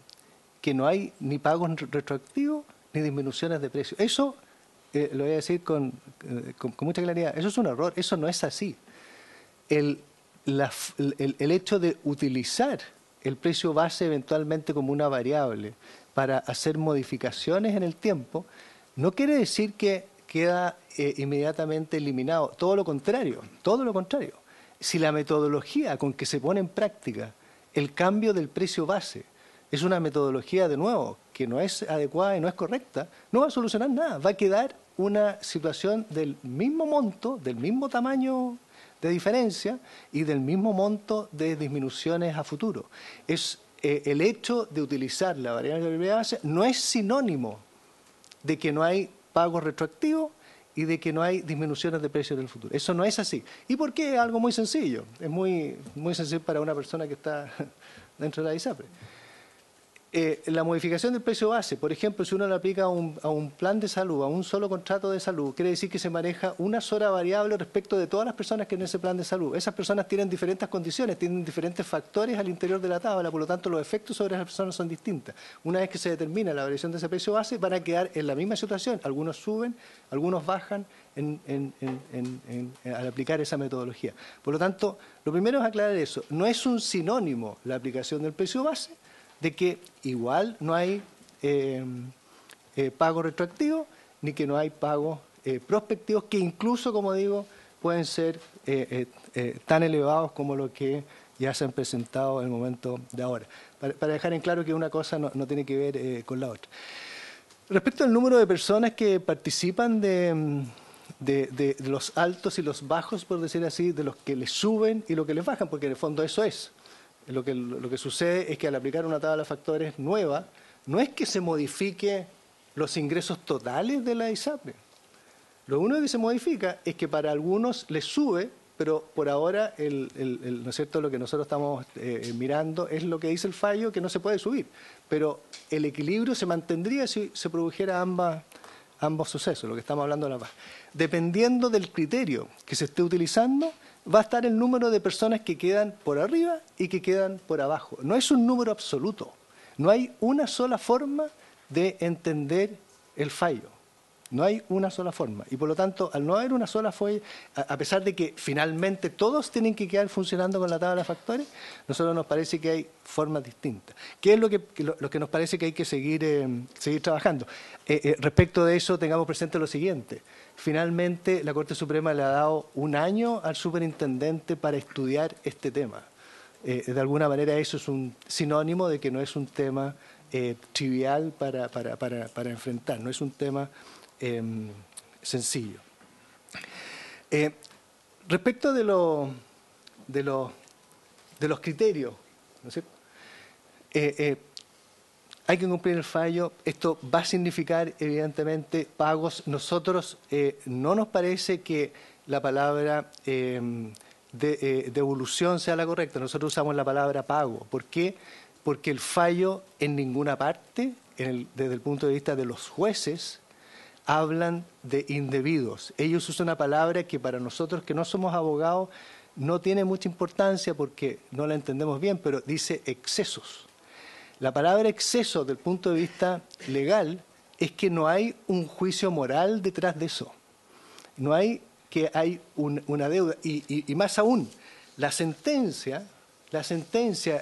[SPEAKER 5] que no hay ni pagos retroactivos ni disminuciones de precio. Eso lo voy a decir con mucha claridad, eso es un error, eso no es así. El hecho de utilizar el precio base eventualmente como una variable para hacer modificaciones en el tiempo, no quiere decir que queda inmediatamente eliminado, todo lo contrario. Si la metodología con que se pone en práctica el cambio del precio base es una metodología, de nuevo, que no es adecuada y no es correcta, no va a solucionar nada. Va a quedar una situación del mismo monto, del mismo tamaño de diferencia y del mismo monto de disminuciones a futuro. El hecho de utilizar la variable base no es sinónimo de que no hay pagos retroactivos y de que no hay disminuciones de precios en el futuro. Eso no es así. ¿Y por qué? Es algo muy sencillo. Es muy sencillo para una persona que está dentro de la ISAPRE. la modificación del precio base, por ejemplo, si uno le aplica a un plan de salud, a un solo contrato de salud, quiere decir que se maneja una sola variable respecto de todas las personas que en ese plan de salud. Esas personas tienen diferentes condiciones, tienen diferentes factores al interior de la tabla, por lo tanto los efectos sobre las personas son distintos. Una vez que se determina la variación de ese precio base, van a quedar en la misma situación. Algunos suben, algunos bajan al aplicar esa metodología. Por lo tanto, lo primero es aclarar eso. No es un sinónimo la aplicación del precio base de que igual no hay pago retroactivo ni que no hay pagos prospectivos que incluso, como digo, pueden ser tan elevados como lo que ya se han presentado en el momento de ahora. Para dejar en claro que una cosa no tiene que ver con la otra. Respecto al número de personas que participan de los altos y los bajos, por decir así, de los que les suben y lo que les bajan, porque en el fondo eso es. Lo que sucede es que al aplicar una tabla de factores nueva, no es que se modifique los ingresos totales de la ISAPRE. Lo único que se modifica es que para algunos les sube, pero por ahora ¿no es cierto? Lo que nosotros estamos mirando es lo que dice el fallo, que no se puede subir. Pero el equilibrio se mantendría si se produjera ambos sucesos, lo que estamos hablando de la paz. Dependiendo del criterio que se esté utilizando, va a estar el número de personas que quedan por arriba y que quedan por abajo. No es un número absoluto. No hay una sola forma de entender el fallo. No hay una sola forma. Y por lo tanto, al no haber una sola forma, a pesar de que finalmente todos tienen que quedar funcionando con la tabla de factores, a nosotros nos parece que hay formas distintas. ¿Qué es lo que nos parece que hay que seguir trabajando? Respecto de eso, tengamos presente lo siguiente. Finalmente, la Corte Suprema le ha dado un año al superintendente para estudiar este tema. De alguna manera eso es un sinónimo de que no es un tema trivial para enfrentar, no es un tema sencillo. Respecto de los criterios, ¿no es cierto? Hay que cumplir el fallo. Esto va a significar, evidentemente, pagos. Nosotros no nos parece que la palabra devolución sea la correcta. Nosotros usamos la palabra pago. ¿Por qué? Porque el fallo en ninguna parte, desde el punto de vista de los jueces, hablan de indebidos. Ellos usan una palabra que para nosotros que no somos abogados no tiene mucha importancia porque no la entendemos bien, pero dice excesos. La palabra exceso, desde el punto de vista legal, es que no hay un juicio moral detrás de eso. No hay que hay una deuda. Y más aún, la sentencia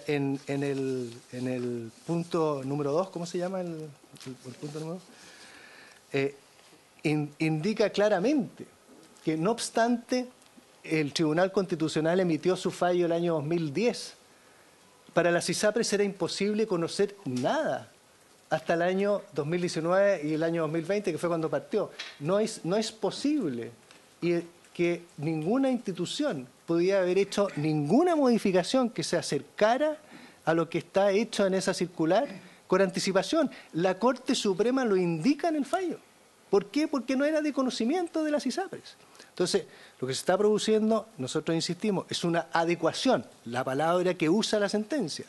[SPEAKER 5] en el punto número 2, ¿cómo se llama el punto número 2? Indica claramente que, no obstante, el Tribunal Constitucional emitió su fallo el año 2010. Para las ISAPRES era imposible conocer nada hasta el año 2019 y el año 2020, que fue cuando partió. No es posible que ninguna institución podía haber hecho ninguna modificación que se acercara a lo que está hecho en esa circular con anticipación. La Corte Suprema lo indica en el fallo. ¿Por qué? Porque no era de conocimiento de las ISAPRES. Entonces, lo que se está produciendo, nosotros insistimos, es una adecuación, la palabra que usa la sentencia.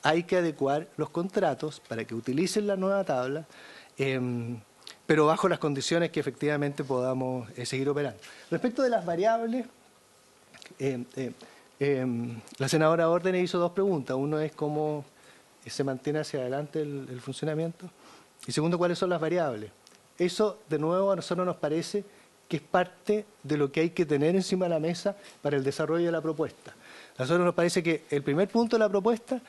[SPEAKER 5] Hay que adecuar los contratos para que utilicen la nueva tabla, pero bajo las condiciones que efectivamente podamos seguir operando. Respecto de las variables, la senadora Órdenes hizo dos preguntas. Uno es cómo se mantiene hacia adelante el funcionamiento y segundo, cuáles son las variables. Eso, de nuevo, a nosotros nos parece que es parte de lo que hay que tener encima de la mesa para el desarrollo de la propuesta. A nosotros nos parece que el primer punto de la propuesta,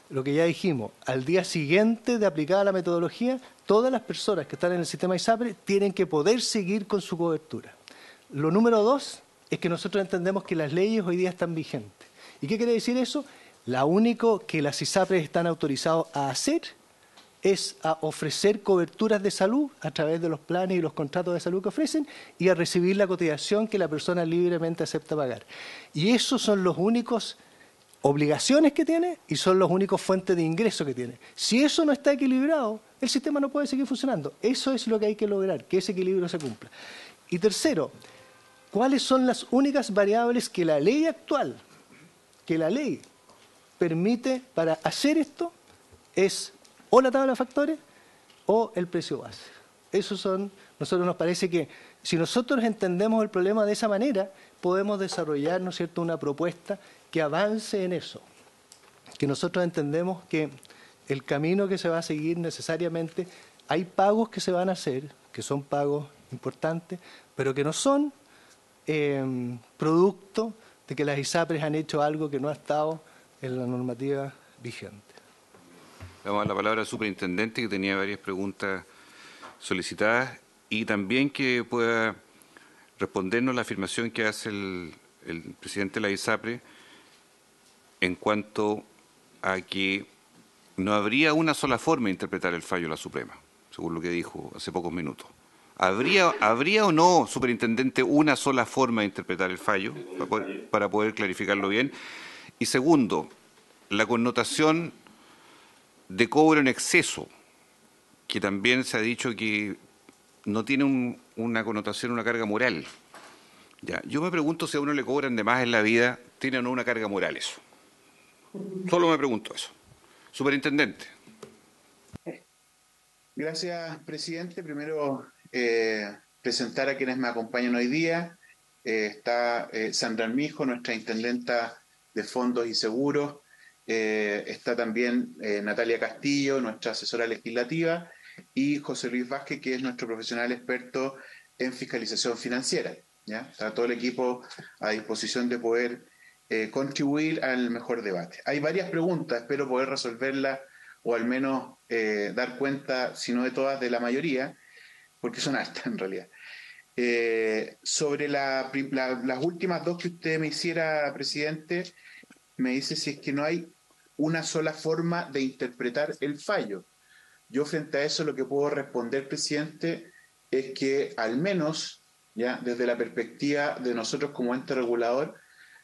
[SPEAKER 5] lo que ya dijimos, al día siguiente de aplicada la metodología, todas las personas que están en el sistema ISAPRE tienen que poder seguir con su cobertura. Lo número 2 es que nosotros entendemos que las leyes hoy día están vigentes. ¿Y qué quiere decir eso? Lo único que las ISAPRES están autorizados a hacer es a ofrecer coberturas de salud a través de los planes y los contratos de salud que ofrecen y a recibir la cotización que la persona libremente acepta pagar. Y esos son los únicos obligaciones que tiene y son los únicos fuentes de ingreso que tiene. Si eso no está equilibrado, el sistema no puede seguir funcionando. Eso es lo que hay que lograr, que ese equilibrio se cumpla. Y tercero, ¿cuáles son las únicas variables que la ley actual, que la ley permite para hacer esto? Es o la tabla de factores o el precio base. Nosotros nos parece que si nosotros entendemos el problema de esa manera, podemos desarrollar, ¿no es cierto?, una propuesta que avance en eso. Que nosotros entendemos que el camino que se va a seguir necesariamente, hay pagos que se van a hacer, que son pagos importantes, pero que no son producto de que las ISAPRES han hecho algo que no ha estado en la normativa vigente.
[SPEAKER 1] Vamos a la palabra al superintendente, que tenía varias preguntas solicitadas, y también que pueda respondernos la afirmación que hace el presidente de la ISAPRE en cuanto a que no habría una sola forma de interpretar el fallo de la Suprema, según lo que dijo hace pocos minutos. ¿Habría o no, superintendente, una sola forma de interpretar el fallo para poder clarificarlo bien? Y segundo, la connotación de cobro en exceso, que también se ha dicho que no tiene una connotación, una carga moral. Ya, yo me pregunto si a uno le cobran de más en la vida, ¿tiene o no una carga moral eso? Solo me pregunto eso. Superintendente.
[SPEAKER 7] Gracias, presidente. Primero, presentar a quienes me acompañan hoy día. Está Sandra Armijo, nuestra intendenta de fondos y seguros. Está también Natalia Castillo, nuestra asesora legislativa, y José Luis Vázquez, que es nuestro profesional experto en fiscalización financiera. ¿Ya? Está todo el equipo a disposición de poder contribuir al mejor debate. Hay varias preguntas, espero poder resolverlas o al menos dar cuenta, si no de todas, de la mayoría, porque son altas en realidad. Sobre las últimas dos que usted me hiciera, presidente, me dice si es que no hay una sola forma de interpretar el fallo. Yo frente a eso lo que puedo responder, presidente, es que al menos, ya desde la perspectiva de nosotros como ente regulador,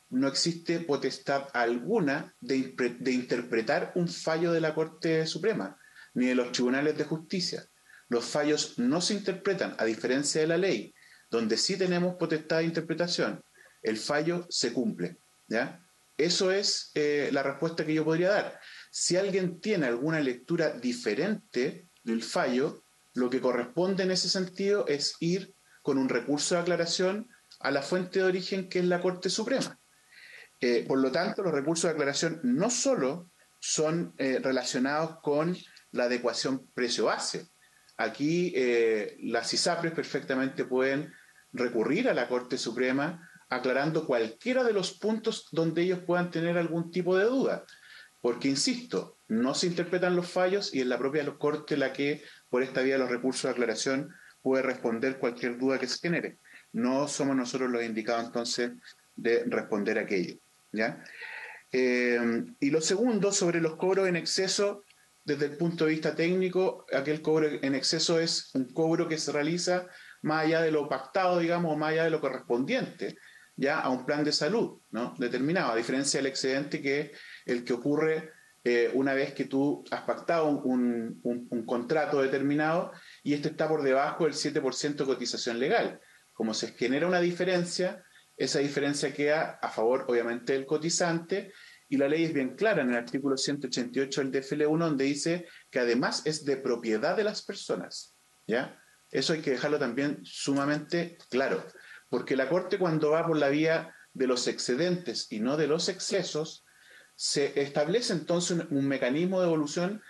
[SPEAKER 7] no existe potestad alguna de interpretar un fallo de la Corte Suprema, ni de los tribunales de justicia. Los fallos no se interpretan, a diferencia de la ley, donde sí tenemos potestad de interpretación. El fallo se cumple, ¿ya? Eso es la respuesta que yo podría dar. Si alguien tiene alguna lectura diferente del fallo, lo que corresponde en ese sentido es ir con un recurso de aclaración a la fuente de origen, que es la Corte Suprema. Por lo tanto, los recursos de aclaración no solo son relacionados con la adecuación precio-base. Aquí las ISAPRES perfectamente pueden recurrir a la Corte Suprema aclarando cualquiera de los puntos donde ellos puedan tener algún tipo de duda. Porque, insisto, no se interpretan los fallos y es la propia Corte la que, por esta vía de los recursos de aclaración, puede responder cualquier duda que se genere. No somos nosotros los indicados, entonces, de responder aquello, ¿ya? Y lo segundo, sobre los cobros en exceso, desde el punto de vista técnico, aquel cobro en exceso es un cobro que se realiza más allá de lo pactado, digamos, o más allá de lo correspondiente, ya a un plan de salud, ¿no?, determinado, a diferencia del excedente, que es el que ocurre una vez que tú has pactado un contrato determinado y este está por debajo del 7% de cotización legal. Como se genera una diferencia, esa diferencia queda a favor, obviamente, del cotizante, y la ley es bien clara en el artículo 188 del DFL1, donde dice que además es de propiedad de las personas, ¿ya? Eso hay que dejarlo también sumamente claro, porque la Corte, cuando va por la vía de los excedentes y no de los excesos, se establece entonces un mecanismo de evolución,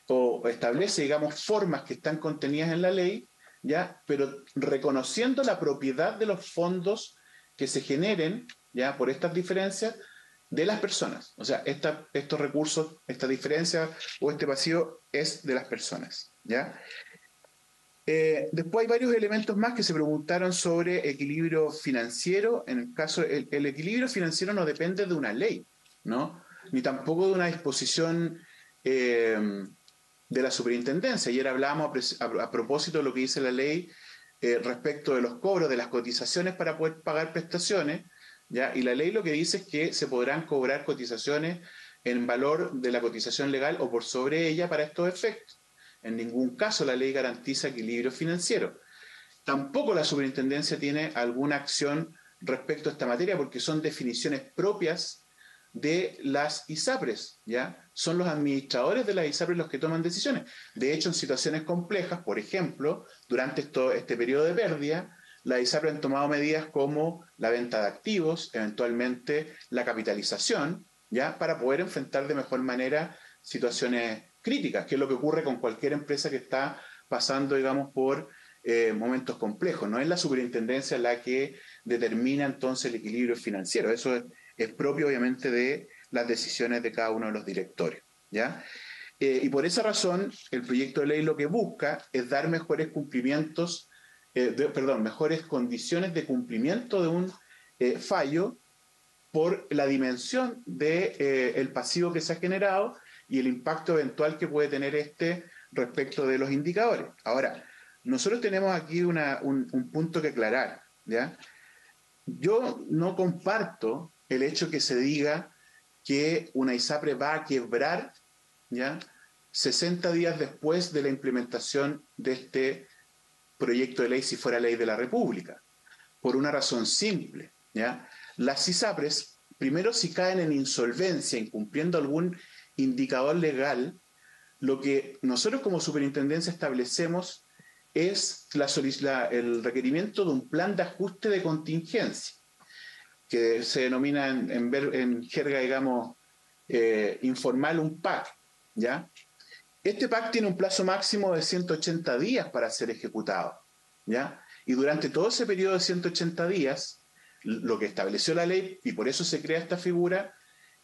[SPEAKER 7] o establece, digamos, formas que están contenidas en la ley, ¿ya?, pero reconociendo la propiedad de los fondos que se generen, ya, por estas diferencias de las personas. O sea, estos recursos, esta diferencia o este pasivo es de las personas, ¿ya? Después hay varios elementos más que se preguntaron sobre equilibrio financiero. En el caso, el equilibrio financiero no depende de una ley, ¿no?, ni tampoco de una disposición de la superintendencia. Ayer hablábamos a propósito de lo que dice la ley respecto de los cobros, de las cotizaciones para poder pagar prestaciones, ¿ya? Y la ley lo que dice es que se podrán cobrar cotizaciones en valor de la cotización legal o por sobre ella para estos efectos. En ningún caso la ley garantiza equilibrio financiero. Tampoco la superintendencia tiene alguna acción respecto a esta materia, porque son definiciones propias de las ISAPRES, ¿ya? Son los administradores de las ISAPRES los que toman decisiones. De hecho, en situaciones complejas, por ejemplo, durante este periodo de pérdida, las ISAPRES han tomado medidas como la venta de activos, eventualmente la capitalización, ¿ya? Para poder enfrentar de mejor manera situaciones críticas, que es lo que ocurre con cualquier empresa que está pasando, digamos, por momentos complejos. No es la superintendencia la que determina entonces el equilibrio financiero. Eso es propio, obviamente, de las decisiones de cada uno de los directorios, ¿ya? Y por esa razón, el proyecto de ley lo que busca es dar mejores cumplimientos, mejores condiciones de cumplimiento de un fallo por la dimensión del pasivo que se ha generado y el impacto eventual que puede tener respecto de los indicadores. Ahora, nosotros tenemos aquí un punto que aclarar, ¿ya? Yo no comparto el hecho que se diga que una ISAPRE va a quebrar, ¿ya?, 60 días después de la implementación de este proyecto de ley, si fuera ley de la República, por una razón simple, ¿ya? Las ISAPRES, primero, si caen en insolvencia, incumpliendo algún indicador legal, lo que nosotros como superintendencia establecemos es el requerimiento de un plan de ajuste de contingencia, que se denomina en jerga, digamos, informal, un PAC, ¿ya? Este PAC tiene un plazo máximo de 180 días para ser ejecutado, ¿ya? Y durante todo ese periodo de 180 días, lo que estableció la ley, y por eso se crea esta figura,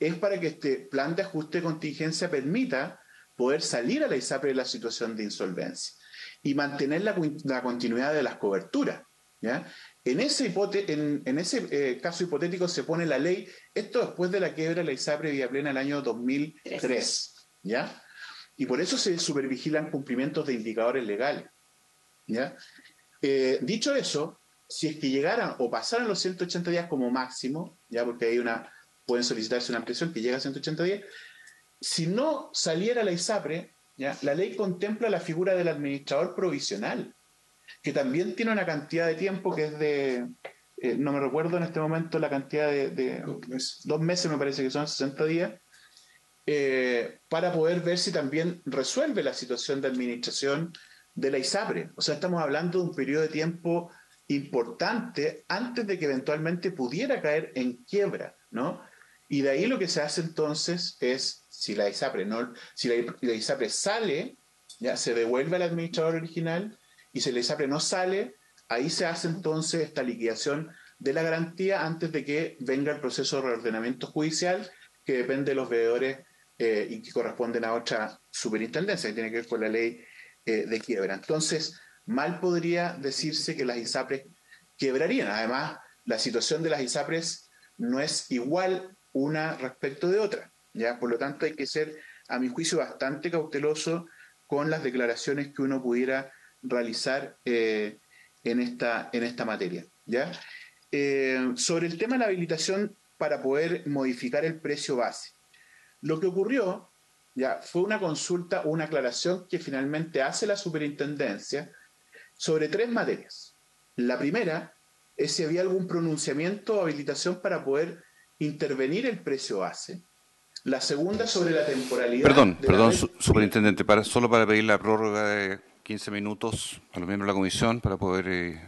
[SPEAKER 7] es para que este plan de ajuste de contingencia permita poder salir a la ISAPRE de la situación de insolvencia y mantener la continuidad de las coberturas, ¿ya? En ese caso hipotético se pone la ley, esto después de la quiebra de la ISAPRE Vía Plena el año 2003, ¿ya? Y por eso se supervigilan cumplimientos de indicadores legales, ¿ya? Dicho eso, si es que llegaran o pasaran los 180 días como máximo, ¿ya? Porque hay pueden solicitarse una ampliación que llega a 180 días, si no saliera la ISAPRE, ¿ya?, la ley contempla la figura del administrador provisional, que también tiene una cantidad de tiempo que es de, no me recuerdo en este momento la cantidad de 2 meses, me parece que son 60 días, para poder ver si también resuelve la situación de administración de la ISAPRE. O sea, estamos hablando de un periodo de tiempo importante antes de que eventualmente pudiera caer en quiebra, ¿no? Y de ahí lo que se hace entonces es, si la ISAPRE sale, ya se devuelve al administrador original, y si la ISAPRE no sale, ahí se hace entonces esta liquidación de la garantía antes de que venga el proceso de reordenamiento judicial, que depende de los veedores y que corresponden a otra superintendencia, que tiene que ver con la ley de quiebra. Entonces, mal podría decirse que las ISAPRES quebrarían. Además, la situación de las ISAPRES no es igual una respecto de otra, ¿ya? Por lo tanto, hay que ser, a mi juicio, bastante cauteloso con las declaraciones que uno pudiera realizar en esta materia, ¿ya? Sobre el tema de la habilitación para poder modificar el precio base, lo que ocurrió, ya, fue una consulta o una aclaración que finalmente hace la superintendencia sobre 3 materias. La primera es si había algún pronunciamiento o habilitación para poder intervenir el precio base. La segunda sobre la temporalidad.
[SPEAKER 1] Perdón, superintendente, solo para pedir la prórroga de 15 minutos a los miembros de la comisión para poder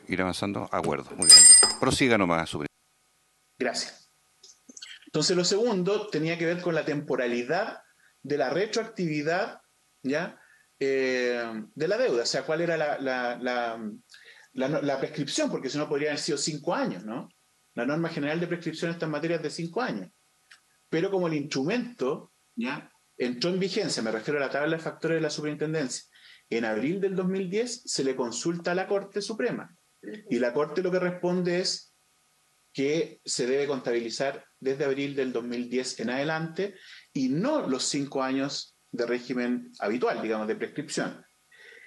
[SPEAKER 1] ir avanzando. Acuerdo, muy bien. Prosiga nomás, superintendente.
[SPEAKER 7] Gracias. Entonces, lo segundo tenía que ver con la temporalidad de la retroactividad, ¿ya?, de la deuda. O sea, cuál era la prescripción, porque si no podrían haber sido 5 años, ¿no? La norma general de prescripción en estas materias es de 5 años. Pero como el instrumento, ¿ya?, entró en vigencia, me refiero a la tabla de factores de la superintendencia, en abril del 2010 se le consulta a la Corte Suprema. Y la Corte lo que responde es que se debe contabilizar desde abril del 2010 en adelante y no los 5 años de régimen habitual, digamos, de prescripción.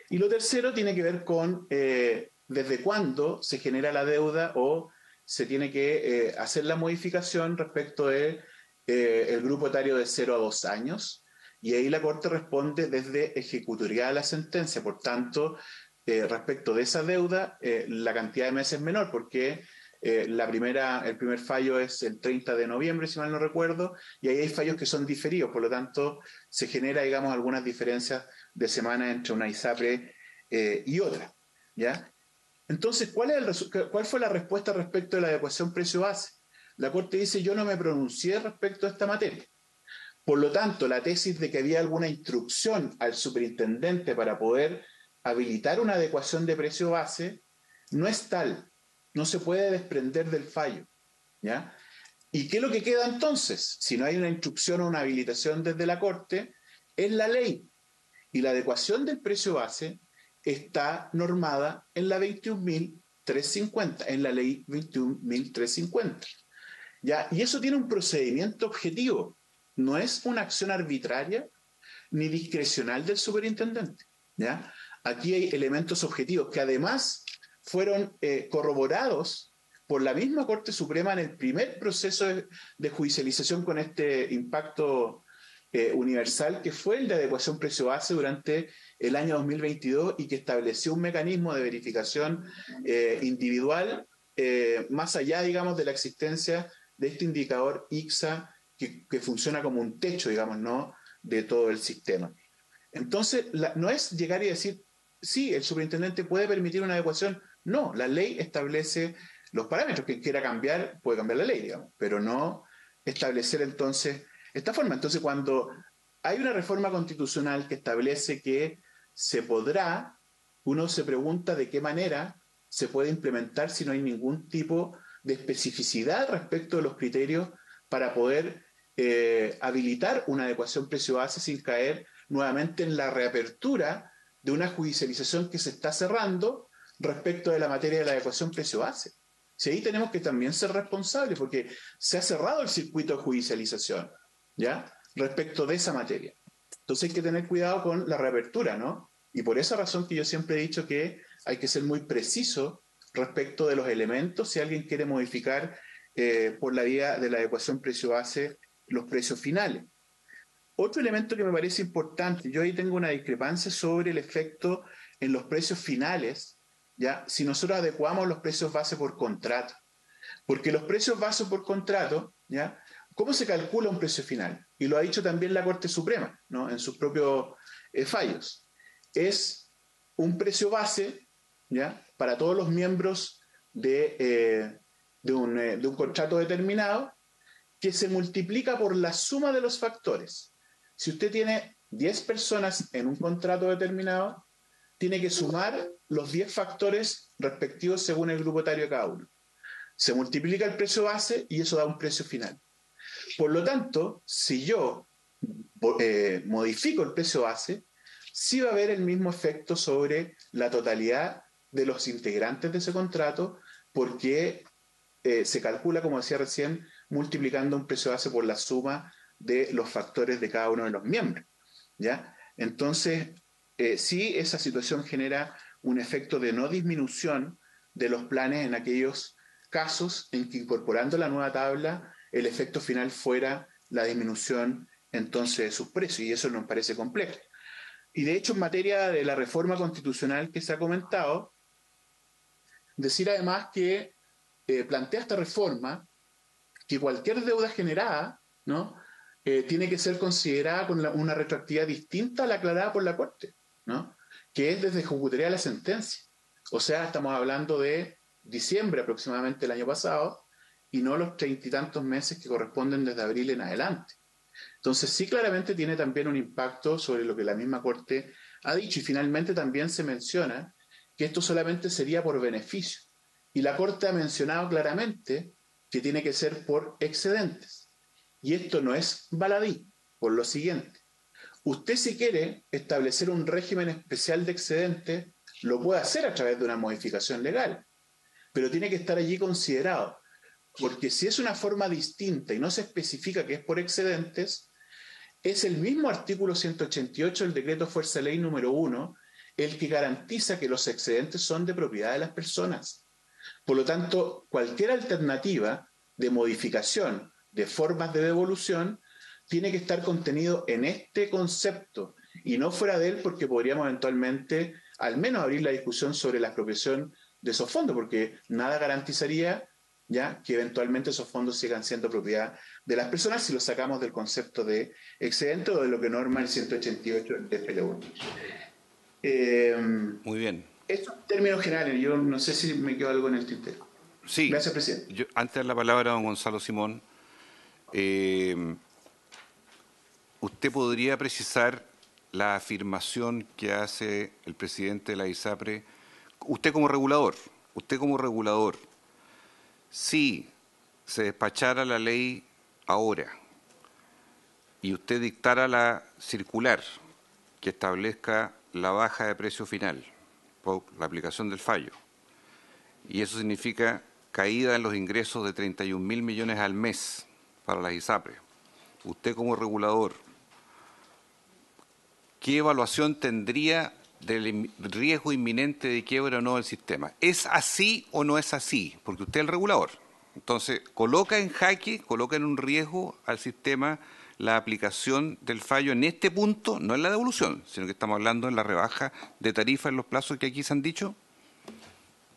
[SPEAKER 7] Y lo tercero tiene que ver con desde cuándo se genera la deuda o se tiene que hacer la modificación respecto de el grupo etario de 0 a 2 años. Y ahí la Corte responde desde ejecutoriedad de la sentencia. Por tanto, respecto de esa deuda, la cantidad de meses es menor porque El primer fallo es el 30 de noviembre, si mal no recuerdo, y ahí hay fallos que son diferidos, por lo tanto, se genera, digamos, algunas diferencias de semana entre una ISAPRE y otra, ¿ya? Entonces, ¿cuál fue la respuesta respecto de la adecuación precio-base? La Corte dice, yo no me pronuncié respecto a esta materia. Por lo tanto, la tesis de que había alguna instrucción al superintendente para poder habilitar una adecuación de precio base no es tal, no se puede desprender del fallo, ¿ya? ¿Y qué es lo que queda entonces? Si no hay una instrucción o una habilitación desde la Corte, es la ley. Y la adecuación del precio base está normada en la 21.350, en la ley 21.350. ¿Ya? Y eso tiene un procedimiento objetivo. No es una acción arbitraria ni discrecional del superintendente, ¿ya? Aquí hay elementos objetivos que además fueron corroborados por la misma Corte Suprema en el primer proceso de judicialización con este impacto universal, que fue el de adecuación precio-base durante el año 2022 y que estableció un mecanismo de verificación individual más allá, digamos, de la existencia de este indicador ICSA que funciona como un techo, digamos, ¿no?, de todo el sistema. Entonces, no es llegar y decir, sí, el superintendente puede permitir una adecuación. No, la ley establece los parámetros. Quien quiera cambiar, puede cambiar la ley, digamos, pero no establecer entonces esta forma. Entonces, cuando hay una reforma constitucional que establece que se podrá, uno se pregunta de qué manera se puede implementar si no hay ningún tipo de especificidad respecto de los criterios para poder habilitar una adecuación precio-base sin caer nuevamente en la reapertura de una judicialización que se está cerrando respecto de la materia de la adecuación precio-base. Si ahí tenemos que también ser responsables porque se ha cerrado el circuito de judicialización, ¿ya?, respecto de esa materia. Entonces hay que tener cuidado con la reapertura, ¿no? Y por esa razón que yo siempre he dicho que hay que ser muy preciso respecto de los elementos si alguien quiere modificar por la vía de la adecuación precio-base los precios finales. Otro elemento que me parece importante, yo ahí tengo una discrepancia sobre el efecto en los precios finales, ¿ya?, si nosotros adecuamos los precios base por contrato. Porque los precios base por contrato, ¿ya?, ¿cómo se calcula un precio final? Y lo ha dicho también la Corte Suprema, ¿no?, en sus propios fallos. Es un precio base, ¿ya?, para todos los miembros de un contrato determinado, que se multiplica por la suma de los factores. Si usted tiene 10 personas en un contrato determinado, tiene que sumar los 10 factores respectivos según el grupo etario de cada uno. Se multiplica el precio base y eso da un precio final. Por lo tanto, si yo modifico el precio base, sí va a haber el mismo efecto sobre la totalidad de los integrantes de ese contrato, porque se calcula, como decía recién, multiplicando un precio base por la suma de los factores de cada uno de los miembros, ¿ya? Entonces, sí, esa situación genera un efecto de no disminución de los planes en aquellos casos en que, incorporando la nueva tabla, el efecto final fuera la disminución entonces de sus precios, y eso nos parece complejo. Y de hecho, en materia de la reforma constitucional que se ha comentado, decir además que plantea esta reforma que cualquier deuda generada, ¿no?, tiene que ser considerada con una retroactividad distinta a la aclarada por la Corte, ¿no?, que es desde ejecutoria de la sentencia. O sea, estamos hablando de diciembre aproximadamente del año pasado y no los 30 y tantos meses que corresponden desde abril en adelante. Entonces sí, claramente tiene también un impacto sobre lo que la misma Corte ha dicho, y finalmente también se menciona que esto solamente sería por beneficio. Y la Corte ha mencionado claramente que tiene que ser por excedentes. Y esto no es baladí, por lo siguiente. Usted, si quiere establecer un régimen especial de excedentes, lo puede hacer a través de una modificación legal, pero tiene que estar allí considerado, porque si es una forma distinta y no se especifica que es por excedentes, es el mismo artículo 188 del Decreto Fuerza Ley número 1 el que garantiza que los excedentes son de propiedad de las personas. Por lo tanto, cualquier alternativa de modificación de formas de devolución tiene que estar contenido en este concepto y no fuera de él, porque podríamos eventualmente al menos abrir la discusión sobre la expropiación de esos fondos, porque nada garantizaría ya que eventualmente esos fondos sigan siendo propiedad de las personas si los sacamos del concepto de excedente o de lo que norma el 188 del TFL1.
[SPEAKER 1] Muy bien.
[SPEAKER 7] Esto en términos generales, yo no sé si me quedó algo en el tintero.
[SPEAKER 1] Sí.
[SPEAKER 7] Gracias, presidente.
[SPEAKER 1] Yo, antes de la palabra a don Gonzalo Simón, ¿usted podría precisar la afirmación que hace el presidente de la ISAPRE? Usted como regulador, si se despachara la ley ahora y usted dictara la circular que establezca la baja de precio final por la aplicación del fallo, y eso significa caída en los ingresos de 31.000 millones al mes para las ISAPRE, usted como regulador, ¿qué evaluación tendría del riesgo inminente de quiebra o no del sistema? ¿Es así o no es así? Porque usted es el regulador. Entonces, coloca en jaque, coloca en un riesgo al sistema la aplicación del fallo en este punto, no en la devolución, sino que estamos hablando en la rebaja de tarifa en los plazos que aquí se han dicho.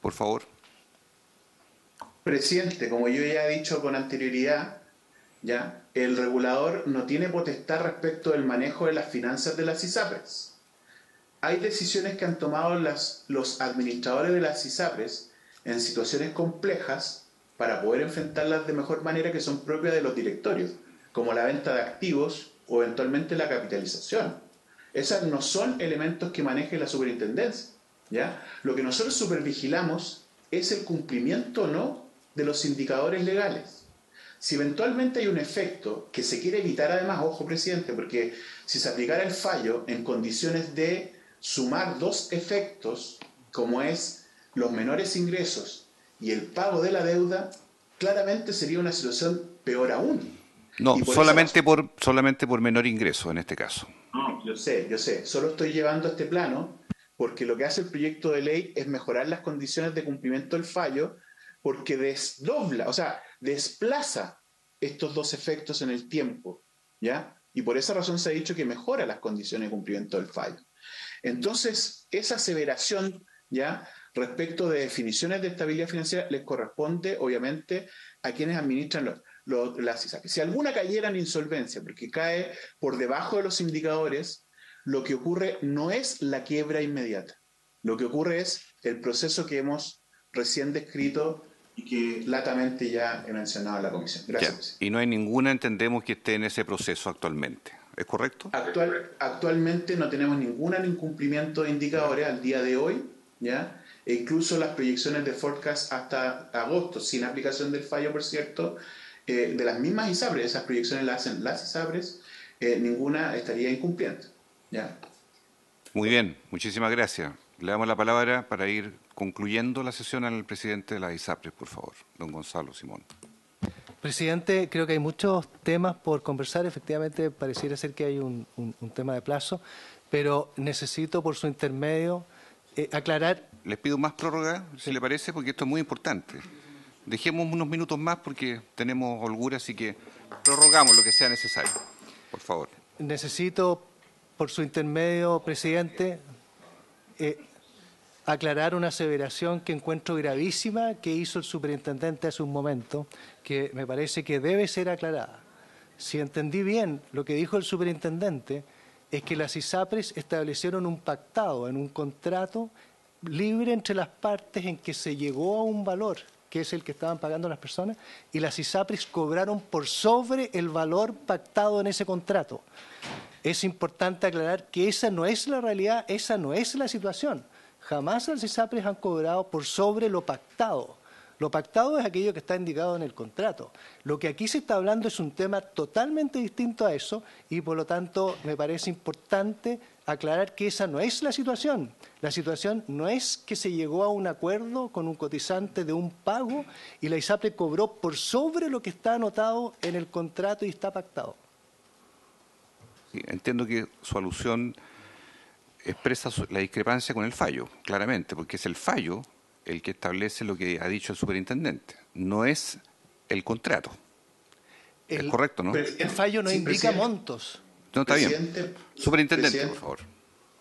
[SPEAKER 1] Por favor.
[SPEAKER 7] Presidente, como yo ya he dicho con anterioridad, ya el regulador no tiene potestad respecto del manejo de las finanzas de las ISAPRES. Hay decisiones que han tomado los administradores de las ISAPRES en situaciones complejas para poder enfrentarlas de mejor manera, que son propias de los directorios, como la venta de activos o eventualmente la capitalización. Esas no son elementos que maneje la superintendencia, ¿ya? Lo que nosotros supervigilamos es el cumplimiento o no de los indicadores legales. Si eventualmente hay un efecto que se quiere evitar, además, ojo, presidente, porque si se aplicara el fallo en condiciones de sumar dos efectos, como es los menores ingresos y el pago de la deuda, claramente sería una situación peor aún.
[SPEAKER 1] No, solamente por menor ingreso en este caso.
[SPEAKER 7] No, yo sé. Solo estoy llevando a este plano porque lo que hace el proyecto de ley es mejorar las condiciones de cumplimiento del fallo, porque desplaza estos dos efectos en el tiempo, ¿ya? Y por esa razón se ha dicho que mejora las condiciones de cumplimiento del fallo. Entonces, esa aseveración, ¿ya?, respecto de definiciones de estabilidad financiera les corresponde, obviamente, a quienes administran las ISAPRES. Si alguna cayera en insolvencia, porque cae por debajo de los indicadores, lo que ocurre no es la quiebra inmediata. Lo que ocurre es el proceso que hemos recién descrito y que latamente ya he mencionado en la comisión. Gracias.
[SPEAKER 1] Y no hay ninguna, entendemos, que esté en ese proceso actualmente. ¿Es correcto?
[SPEAKER 7] Actualmente no tenemos ningún incumplimiento de indicadores al día de hoy, ¿ya? E incluso las proyecciones de forecast hasta agosto, sin aplicación del fallo, por cierto, de las mismas ISAPRES, esas proyecciones las hacen las ISAPRES, ninguna estaría incumpliendo, ¿ya?
[SPEAKER 1] Muy bien, muchísimas gracias. Le damos la palabra para ir concluyendo la sesión al presidente de las ISAPRES, por favor, don Gonzalo Simón.
[SPEAKER 5] Presidente, creo que hay muchos temas por conversar. Efectivamente, pareciera ser que hay un tema de plazo, pero necesito, por su intermedio, aclarar.
[SPEAKER 1] Les pido más prórroga, si le parece, porque esto es muy importante. Dejemos unos minutos más porque tenemos holgura, así que prorrogamos lo que sea necesario. Por favor.
[SPEAKER 5] Necesito, por su intermedio, presidente, aclarar una aseveración que encuentro gravísima que hizo el superintendente hace un momento, que me parece que debe ser aclarada. Si entendí bien, lo que dijo el superintendente es que las ISAPRES establecieron un pactado en un contrato libre entre las partes en que se llegó a un valor, que es el que estaban pagando las personas, y las ISAPRES cobraron por sobre el valor pactado en ese contrato. Es importante aclarar que esa no es la realidad, esa no es la situación. Jamás las ISAPRES han cobrado por sobre lo pactado. Lo pactado es aquello que está indicado en el contrato. Lo que aquí se está hablando es un tema totalmente distinto a eso y, por lo tanto, me parece importante aclarar que esa no es la situación. La situación no es que se llegó a un acuerdo con un cotizante de un pago y la ISAPRE cobró por sobre lo que está anotado en el contrato y está pactado.
[SPEAKER 1] Sí, entiendo que su alusión expresa la discrepancia con el fallo, claramente, porque es el fallo el que establece lo que ha dicho el superintendente, no es el contrato. Es correcto, ¿no?
[SPEAKER 5] El fallo no indica montos.
[SPEAKER 1] No, está bien. Superintendente, por favor.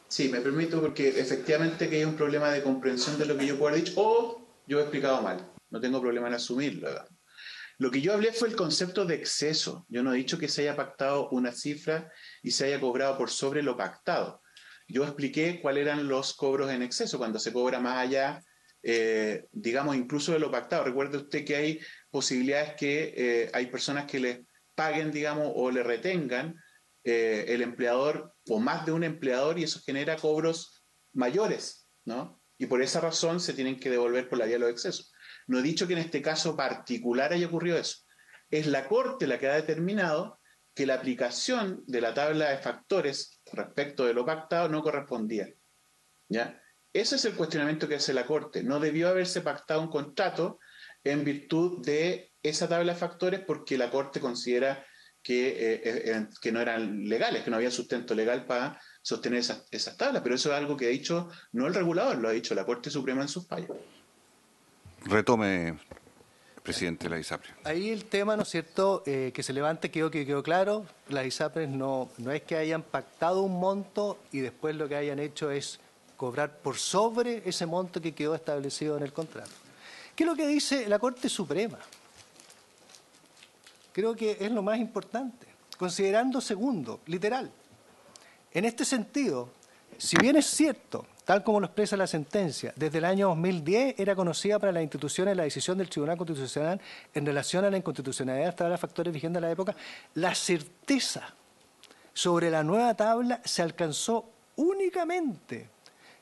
[SPEAKER 7] Sí, me permito, porque efectivamente que hay un problema de comprensión de lo que yo puedo haber dicho, o yo he explicado mal, no tengo problema en asumirlo. Lo que yo hablé fue el concepto de exceso. Yo no he dicho que se haya pactado una cifra y se haya cobrado por sobre lo pactado. Yo expliqué cuáles eran los cobros en exceso, cuando se cobra más allá, digamos, incluso de lo pactado. Recuerde usted que hay posibilidades que hay personas que les paguen, digamos, o le retengan el empleador o más de un empleador, y eso genera cobros mayores, ¿no? Y por esa razón se tienen que devolver por la vía de los excesos. No he dicho que en este caso particular haya ocurrido eso. Es la Corte la que ha determinado que la aplicación de la tabla de factores respecto de lo pactado no correspondía, ¿ya? Ese es el cuestionamiento que hace la Corte. No debió haberse pactado un contrato en virtud de esa tabla de factores, porque la Corte considera que no eran legales, que no había sustento legal para sostener esas tablas. Pero eso es algo que ha dicho no el regulador, lo ha dicho la Corte Suprema en sus fallos.
[SPEAKER 1] Retome, presidente de la ISAPRE.
[SPEAKER 5] Ahí el tema, ¿no es cierto?, que se levante, quedó claro. Las ISAPRES no es que hayan pactado un monto y después lo que hayan hecho es cobrar por sobre ese monto que quedó establecido en el contrato. ¿Qué es lo que dice la Corte Suprema? Creo que es lo más importante. Considerando segundo, literal. En este sentido, si bien es cierto, tal como lo expresa la sentencia, desde el año 2010 era conocida para las instituciones la decisión del Tribunal Constitucional en relación a la inconstitucionalidad de las tablas de factores vigentes de la época, la certeza sobre la nueva tabla se alcanzó únicamente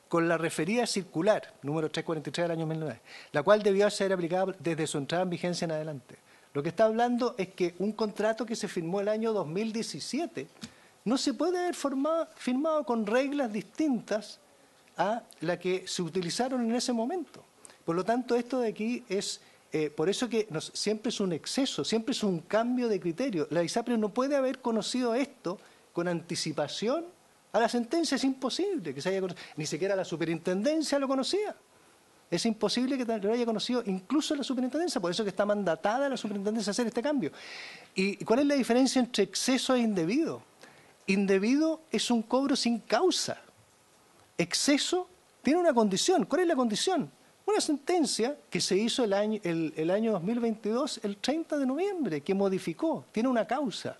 [SPEAKER 5] con la referida circular, número 343 del año 2009, la cual debió ser aplicada desde su entrada en vigencia en adelante. Lo que está hablando es que un contrato que se firmó el año 2017 no se puede haber firmado con reglas distintas a la que se utilizaron en ese momento. Por lo tanto, esto de aquí es, por eso que siempre es un exceso, siempre es un cambio de criterio. La ISAPRE no puede haber conocido esto con anticipación a la sentencia, es imposible que se haya conocido, ni siquiera la superintendencia lo conocía. Es imposible que lo haya conocido incluso la superintendencia, por eso que está mandatada la superintendencia a hacer este cambio. ¿Y cuál es la diferencia entre exceso e indebido? Indebido es un cobro sin causa. Exceso tiene una condición. ¿Cuál es la condición? Una sentencia que se hizo el año 2022, el 30 de noviembre, que modificó, tiene una causa,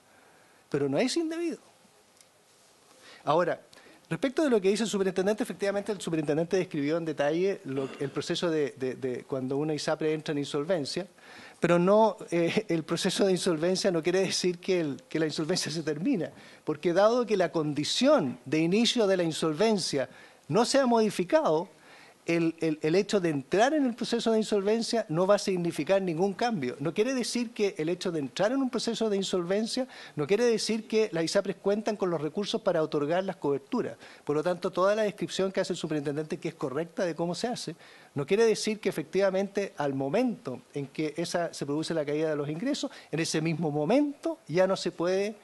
[SPEAKER 5] pero no es indebido. Ahora, respecto de lo que dice el superintendente, efectivamente el superintendente describió en detalle el proceso de cuando una ISAPRE entra en insolvencia, pero no el proceso de insolvencia no quiere decir que la insolvencia se termina, porque dado que la condición de inicio de la insolvencia no se ha modificado, el hecho de entrar en el proceso de insolvencia no va a significar ningún cambio. No quiere decir que el hecho de entrar en un proceso de insolvencia, no quiere decir que las ISAPRES cuentan con los recursos para otorgar las coberturas. Por lo tanto, toda la descripción que hace el superintendente, que es correcta de cómo se hace, no quiere decir que efectivamente al momento en que se produce la caída de los ingresos, en ese mismo momento ya no se puede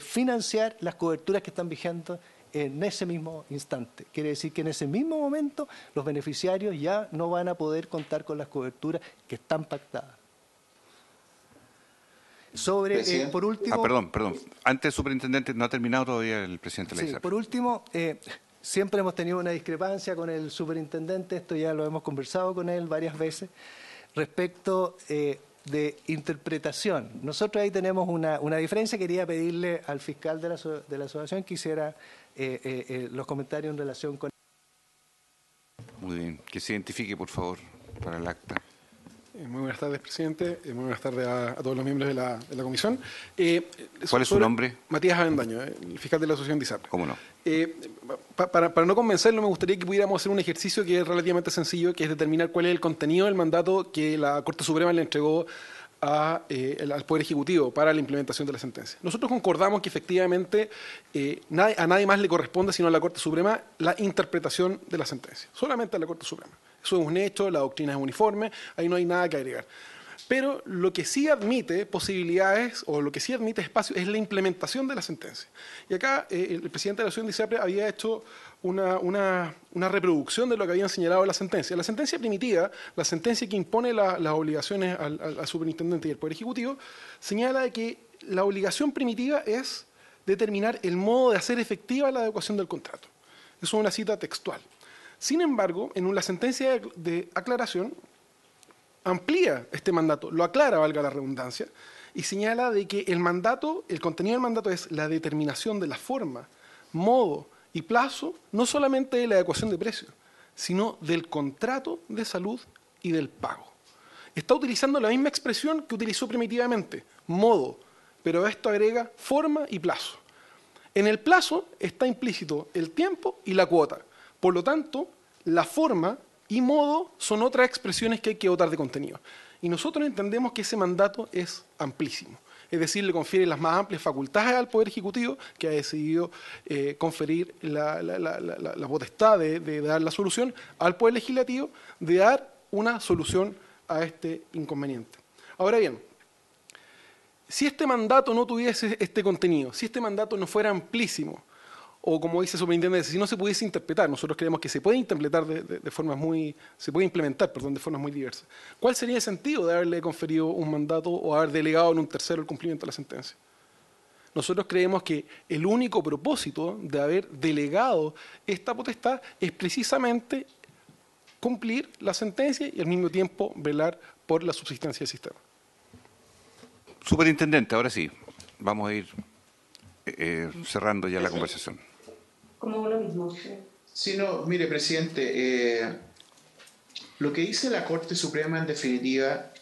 [SPEAKER 5] financiar las coberturas que están vigentes en ese mismo instante. Quiere decir que en ese mismo momento los beneficiarios ya no van a poder contar con las coberturas que están pactadas. Por último...
[SPEAKER 1] Perdón. Antes, superintendente, no ha terminado todavía el presidente de la ISAPRE.
[SPEAKER 5] Por último, siempre hemos tenido una discrepancia con el superintendente, esto ya lo hemos conversado con él varias veces, respecto de interpretación. Nosotros ahí tenemos una diferencia. Quería pedirle al fiscal de la asociación que hiciera los comentarios en relación con...
[SPEAKER 1] Muy bien. Que se identifique, por favor, para el acta.
[SPEAKER 8] Muy buenas tardes, presidente. Muy buenas tardes a todos los miembros de la comisión.
[SPEAKER 1] ¿Cuál es su nombre?
[SPEAKER 8] Matías Avendaño, el fiscal de la asociación de ISAPRE.
[SPEAKER 1] ¿Cómo no?
[SPEAKER 8] Para no convencerlo, me gustaría que pudiéramos hacer un ejercicio que es relativamente sencillo, que es determinar cuál es el contenido del mandato que la Corte Suprema le entregó al Poder Ejecutivo para la implementación de la sentencia. Nosotros concordamos que efectivamente a nadie más le corresponde, sino a la Corte Suprema, la interpretación de la sentencia. Solamente a la Corte Suprema. Eso es un hecho, la doctrina es uniforme, ahí no hay nada que agregar. Pero lo que sí admite posibilidades o lo que sí admite espacio es la implementación de la sentencia. Y acá el presidente de la Asociación de ISAPRE había hecho una reproducción de lo que habían señalado la sentencia. La sentencia primitiva, la sentencia que impone las obligaciones al superintendente y al Poder Ejecutivo, señala de que la obligación primitiva es determinar el modo de hacer efectiva la adecuación del contrato. Eso es una cita textual. Sin embargo, en la sentencia de aclaración amplía este mandato, lo aclara, valga la redundancia, y señala de que el mandato, el contenido del mandato es la determinación de la forma, modo y plazo, no solamente de la adecuación de precios, sino del contrato de salud y del pago. Está utilizando la misma expresión que utilizó primitivamente, modo, pero esto agrega forma y plazo. En el plazo está implícito el tiempo y la cuota. Por lo tanto, la forma y modo son otras expresiones que hay que dotar de contenido. Y nosotros entendemos que ese mandato es amplísimo. Es decir, le confiere las más amplias facultades al Poder Ejecutivo, que ha decidido conferir la potestad de dar la solución al Poder Legislativo, de dar una solución a este inconveniente. Ahora bien, si este mandato no tuviese este contenido, si este mandato no fuera amplísimo, o como dice el superintendente, si no se pudiese interpretar, nosotros creemos que se puede interpretar de formas se puede implementar, de formas muy diversas. ¿Cuál sería el sentido de haberle conferido un mandato o haber delegado en un tercero el cumplimiento de la sentencia? Nosotros creemos que el único propósito de haber delegado esta potestad es precisamente cumplir la sentencia y al mismo tiempo velar por la subsistencia del sistema.
[SPEAKER 1] Superintendente, ahora sí, vamos a ir cerrando ya la conversación.
[SPEAKER 3] Como uno mismo.
[SPEAKER 7] Sí, no, mire, presidente, lo que dice la Corte Suprema en definitiva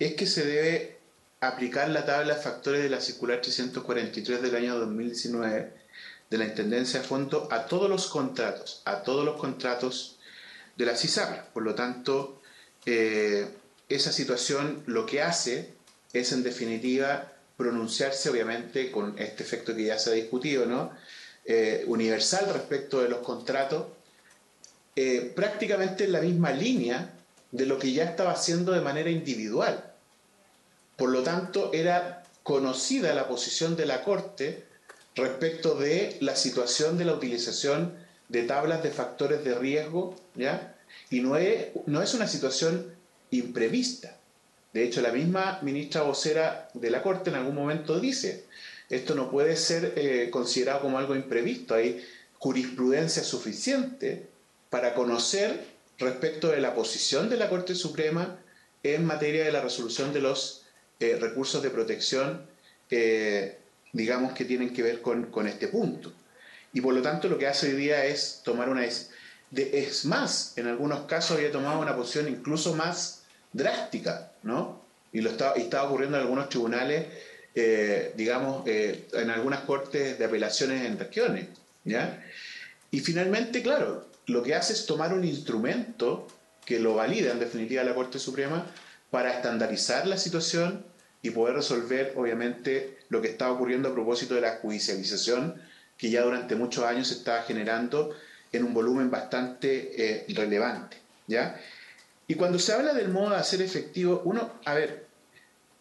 [SPEAKER 7] es que se debe aplicar la tabla de factores de la circular 343 del año 2019 de la Intendencia de Fondo a todos los contratos de la CISAPRA. Por lo tanto, esa situación lo que hace es en definitiva pronunciarse, obviamente, con este efecto que ya se ha discutido, ¿no? Universal respecto de los contratos, prácticamente en la misma línea de lo que ya estaba haciendo de manera individual. Por lo tanto, era conocida la posición de la Corte respecto de la situación de la utilización de tablas de factores de riesgo, ¿ya? Y no es una situación imprevista. De hecho, la misma ministra vocera de la Corte en algún momento dice: esto no puede ser considerado como algo imprevisto. Hay jurisprudencia suficiente para conocer respecto de la posición de la Corte Suprema en materia de la resolución de los recursos de protección, digamos, que tienen que ver con este punto. Y por lo tanto lo que hace hoy día es tomar es más, en algunos casos había tomado una posición incluso más drástica, ¿no? Y estaba ocurriendo en algunos tribunales, en algunas cortes de apelaciones en regiones, ¿ya? Y finalmente, claro, lo que hace es tomar un instrumento que lo valida en definitiva la Corte Suprema para estandarizar la situación y poder resolver, obviamente, lo que estaba ocurriendo a propósito de la judicialización que ya durante muchos años se estaba generando en un volumen bastante relevante, ¿ya? Y cuando se habla del modo de hacer efectivo,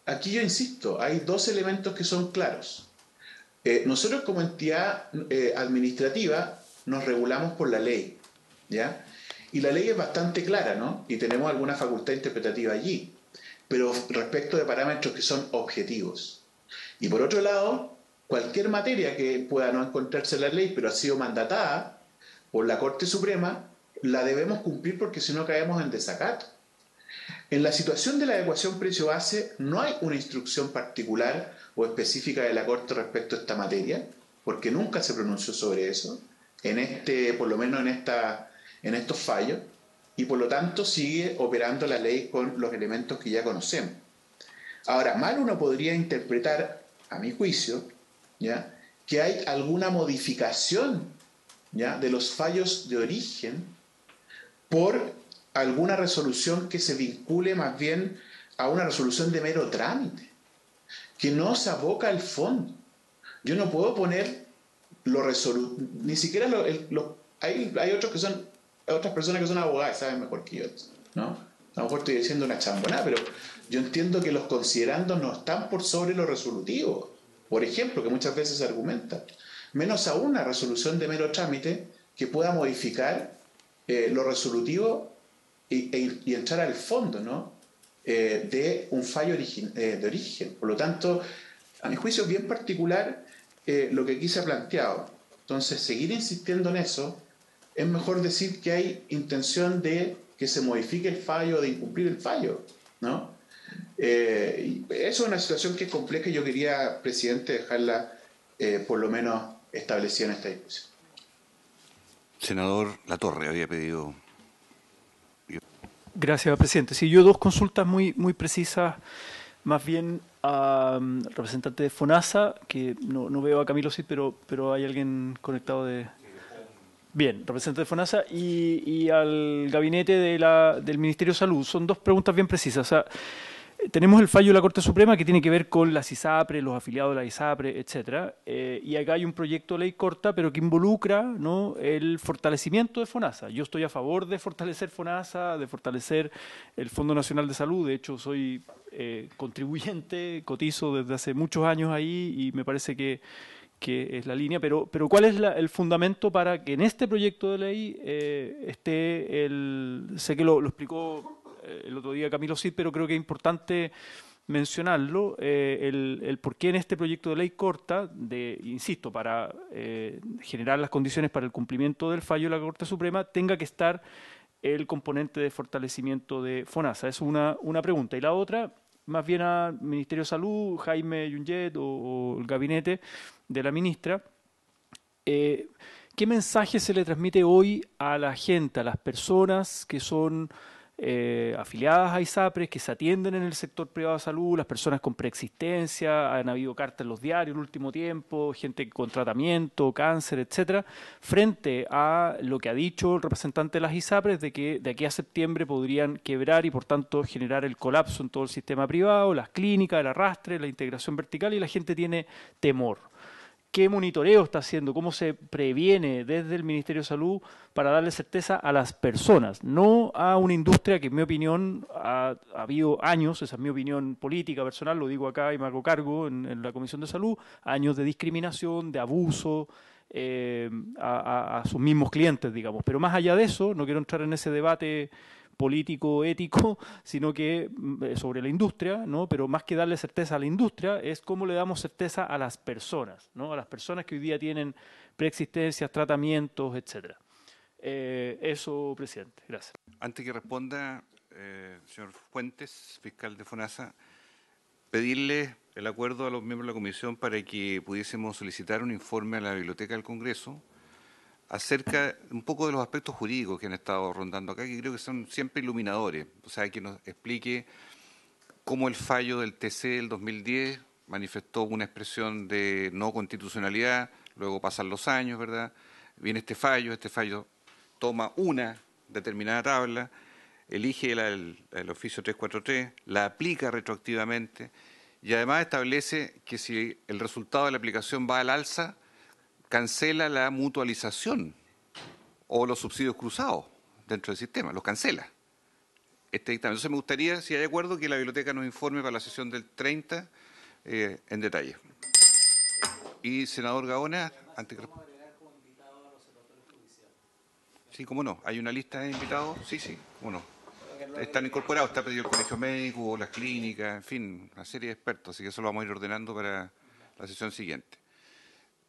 [SPEAKER 7] aquí yo insisto, hay dos elementos que son claros. Nosotros como entidad administrativa nos regulamos por la ley, ¿ya? Y la ley es bastante clara, ¿no? Y tenemos alguna facultad interpretativa allí, pero respecto de parámetros que son objetivos. Y por otro lado, cualquier materia que pueda no encontrarse en la ley, pero ha sido mandatada por la Corte Suprema, la debemos cumplir porque si no caemos en desacato. En la situación de la adecuación precio-base no hay una instrucción particular o específica de la Corte respecto a esta materia, porque nunca se pronunció sobre eso, por lo menos en estos fallos, y por lo tanto sigue operando la ley con los elementos que ya conocemos. Ahora, mal uno podría interpretar, a mi juicio, ¿ya?, que hay alguna modificación, ¿ya?, de los fallos de origen por alguna resolución que se vincule más bien a una resolución de mero trámite, que no se aboca al fondo. Yo no puedo poner ni siquiera hay otras personas que son abogadas y saben mejor que yo, ¿no? A lo mejor estoy diciendo una chambonada, pero yo entiendo que los considerandos no están por sobre lo resolutivo, por ejemplo, que muchas veces se argumenta. Menos aún una resolución de mero trámite que pueda modificar lo resolutivo y entrar al fondo, ¿no?, de un fallo de origen. Por lo tanto, a mi juicio es bien particular lo que aquí se ha planteado. Entonces, seguir insistiendo en eso, es mejor decir que hay intención de que se modifique el fallo, de incumplir el fallo, ¿no? Y eso es una situación que es compleja y yo quería, presidente, dejarla por lo menos establecida en esta discusión.
[SPEAKER 1] Senador Latorre había pedido.
[SPEAKER 9] Gracias, presidente. Sí, yo dos consultas muy precisas, más bien a representante de FONASA, que no veo a Camilo Cid, pero hay alguien conectado de... Bien, representante de FONASA y al gabinete del Ministerio de Salud. Son dos preguntas bien precisas. O sea, tenemos el fallo de la Corte Suprema que tiene que ver con las ISAPRE, los afiliados de la ISAPRE, etcétera. Y acá hay un proyecto de ley corta, pero que involucra, ¿no?, el fortalecimiento de FONASA. Yo estoy a favor de fortalecer FONASA, de fortalecer el Fondo Nacional de Salud. De hecho, soy contribuyente, cotizo desde hace muchos años ahí y me parece que es la línea, pero ¿cuál es el fundamento para que en este proyecto de ley esté sé que lo explicó el otro día Camilo Cid, pero creo que es importante mencionarlo, el por qué en este proyecto de ley corta, insisto, para generar las condiciones para el cumplimiento del fallo de la Corte Suprema, tenga que estar el componente de fortalecimiento de FONASA. Es una pregunta. Y la otra, más bien al Ministerio de Salud, Jaime Yunget o el gabinete de la ministra, ¿qué mensaje se le transmite hoy a la gente, a las personas que son afiliadas a ISAPRES, que se atienden en el sector privado de salud, las personas con preexistencia? Han habido cartas en los diarios en el último tiempo, gente con tratamiento, cáncer, etcétera, frente a lo que ha dicho el representante de las ISAPRES de que de aquí a septiembre podrían quebrar y por tanto generar el colapso en todo el sistema privado, las clínicas, el arrastre, la integración vertical, y la gente tiene temor. ¿Qué monitoreo está haciendo? ¿Cómo se previene desde el Ministerio de Salud para darle certeza a las personas? No a una industria que, en mi opinión, ha habido años, esa es mi opinión política, personal, lo digo acá y me hago cargo en la Comisión de Salud, años de discriminación, de abuso a sus mismos clientes, digamos. Pero más allá de eso, no quiero entrar en ese debate político, ético, sino que sobre la industria, ¿no? Pero más que darle certeza a la industria, es cómo le damos certeza a las personas, ¿no? A las personas que hoy día tienen preexistencias, tratamientos, etcétera. Eso, presidente. Gracias.
[SPEAKER 1] Antes que responda, señor Fuentes, fiscal de FONASA, pedirle el acuerdo a los miembros de la comisión para que pudiésemos solicitar un informe a la Biblioteca del Congreso acerca un poco de los aspectos jurídicos que han estado rondando acá, que creo que son siempre iluminadores. O sea, que nos explique cómo el fallo del TC del 2010 manifestó una expresión de no constitucionalidad, luego pasan los años, ¿verdad? Viene este fallo toma una determinada tabla, elige el oficio 343, la aplica retroactivamente y además establece que si el resultado de la aplicación va al alza, cancela la mutualización o los subsidios cruzados dentro del sistema, los cancela. Este dictamen. Entonces me gustaría, si hay acuerdo, que la biblioteca nos informe para la sesión del 30 en detalle. Y senador Gaona, antes que... Sí, cómo no. ¿Hay una lista de invitados? Sí, cómo no. Están incorporados, está pedido el colegio médico, las clínicas, en fin, una serie de expertos, así que eso lo vamos a ir ordenando para la sesión siguiente.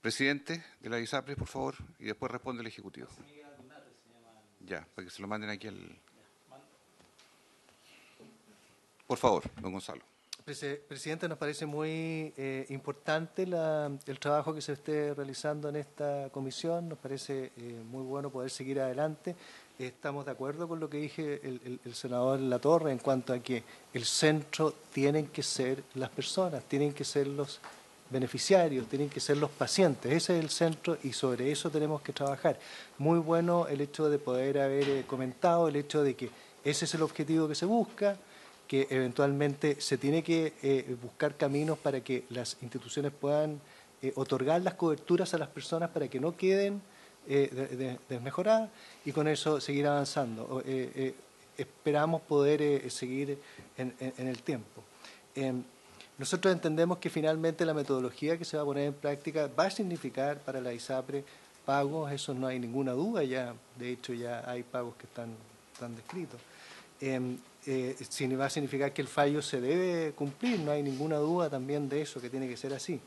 [SPEAKER 1] Presidente de la ISAPRES, por favor, y después responde el Ejecutivo. Ya, para que se lo manden aquí al... Por favor, don Gonzalo.
[SPEAKER 5] Presidente, nos parece muy importante el trabajo que se esté realizando en esta comisión. Nos parece muy bueno poder seguir adelante. Estamos de acuerdo con lo que dije el senador Latorre en cuanto a que el centro tienen que ser las personas, tienen que ser los beneficiarios, tienen que ser los pacientes. Ese es el centro y sobre eso tenemos que trabajar. Muy bueno el hecho de poder haber comentado el hecho de que ese es el objetivo que se busca, que eventualmente se tiene que buscar caminos para que las instituciones puedan otorgar las coberturas a las personas para que no queden desmejoradas y con eso seguir avanzando. Esperamos poder seguir en el tiempo. Nosotros entendemos que finalmente la metodología que se va a poner en práctica va a significar para la ISAPRE pagos, eso no hay ninguna duda, ya de hecho ya hay pagos que están descritos. Va a significar que el fallo se debe cumplir, no hay ninguna duda también de eso, que tiene que ser así.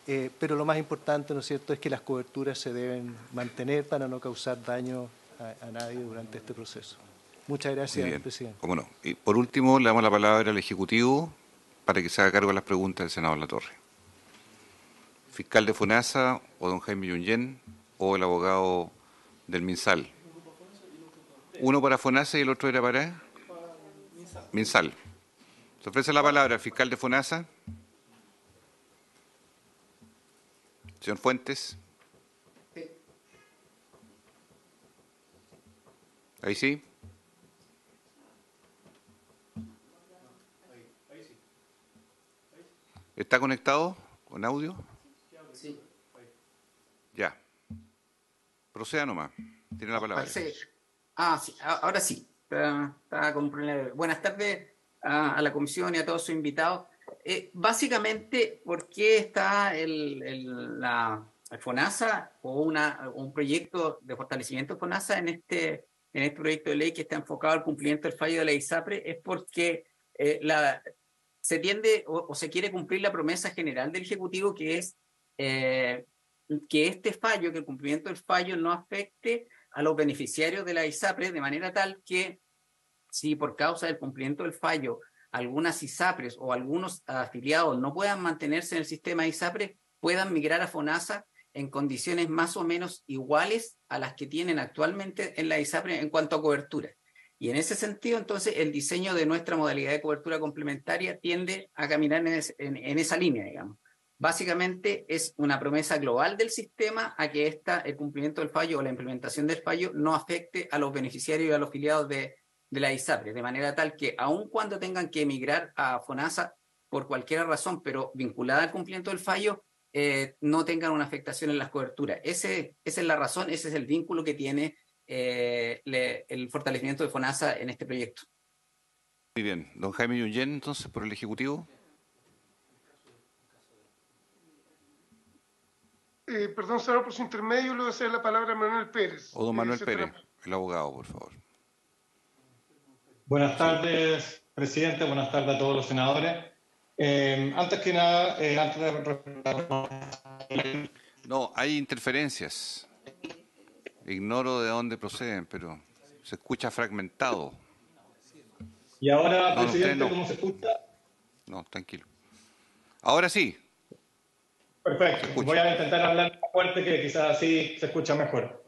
[SPEAKER 5] Pero lo más importante, ¿no es cierto?, es que las coberturas se deben mantener para no causar daño a nadie durante este proceso. Muchas gracias,
[SPEAKER 1] Muy bien,
[SPEAKER 5] presidente.
[SPEAKER 1] cómo no. Y por último, le damos la palabra al Ejecutivo para que se haga cargo de las preguntas del senador Latorre. Fiscal de FONASA o don Jaime Yungén o el abogado del MinSal. Uno para FONASA y el otro era para MinSal. Se ofrece la palabra al fiscal de FONASA. Señor Fuentes. Ahí sí. ¿Está conectado con audio?
[SPEAKER 10] Sí.
[SPEAKER 1] Ya. Proceda nomás. Tiene la palabra.
[SPEAKER 10] Sí. Sí, ahora sí. Está con un problema. Buenas tardes a la comisión y a todos sus invitados. Básicamente, ¿por qué está la FONASA o un proyecto de fortalecimiento de FONASA en este proyecto de ley que está enfocado al cumplimiento del fallo de la ISAPRE? Es porque se tiende o se quiere cumplir la promesa general del Ejecutivo, que es que este fallo, que el cumplimiento del fallo no afecte a los beneficiarios de la ISAPRE, de manera tal que si por causa del cumplimiento del fallo algunas ISAPRES o algunos afiliados no puedan mantenerse en el sistema ISAPRE, puedan migrar a FONASA en condiciones más o menos iguales a las que tienen actualmente en la ISAPRE en cuanto a cobertura. Y en ese sentido, entonces, el diseño de nuestra modalidad de cobertura complementaria tiende a caminar en esa línea, digamos. Básicamente es una promesa global del sistema a que el cumplimiento del fallo o la implementación del fallo no afecte a los beneficiarios y a los afiliados de la ISAPRE, de manera tal que aun cuando tengan que emigrar a FONASA por cualquier razón, pero vinculada al cumplimiento del fallo, no tengan una afectación en las coberturas. Esa es la razón, ese es el vínculo que tiene el fortalecimiento de FONASA en este proyecto.
[SPEAKER 1] Muy bien. Don Jaime Yungén, entonces, por el Ejecutivo.
[SPEAKER 11] Perdón, senador, por su intermedio, le voy a hacer la palabra a Manuel Pérez.
[SPEAKER 1] O don Manuel Pérez, el abogado, por favor.
[SPEAKER 12] Buenas tardes, presidente. Buenas tardes a todos los senadores. Antes que nada,
[SPEAKER 1] No, hay interferencias. Ignoro de dónde proceden, pero se escucha fragmentado.
[SPEAKER 12] Y ahora,
[SPEAKER 1] No,
[SPEAKER 12] presidente,
[SPEAKER 1] no.
[SPEAKER 12] ¿cómo se escucha?
[SPEAKER 1] No, tranquilo. Ahora sí.
[SPEAKER 12] Perfecto. Voy a intentar hablar más fuerte, que quizás así se escucha mejor.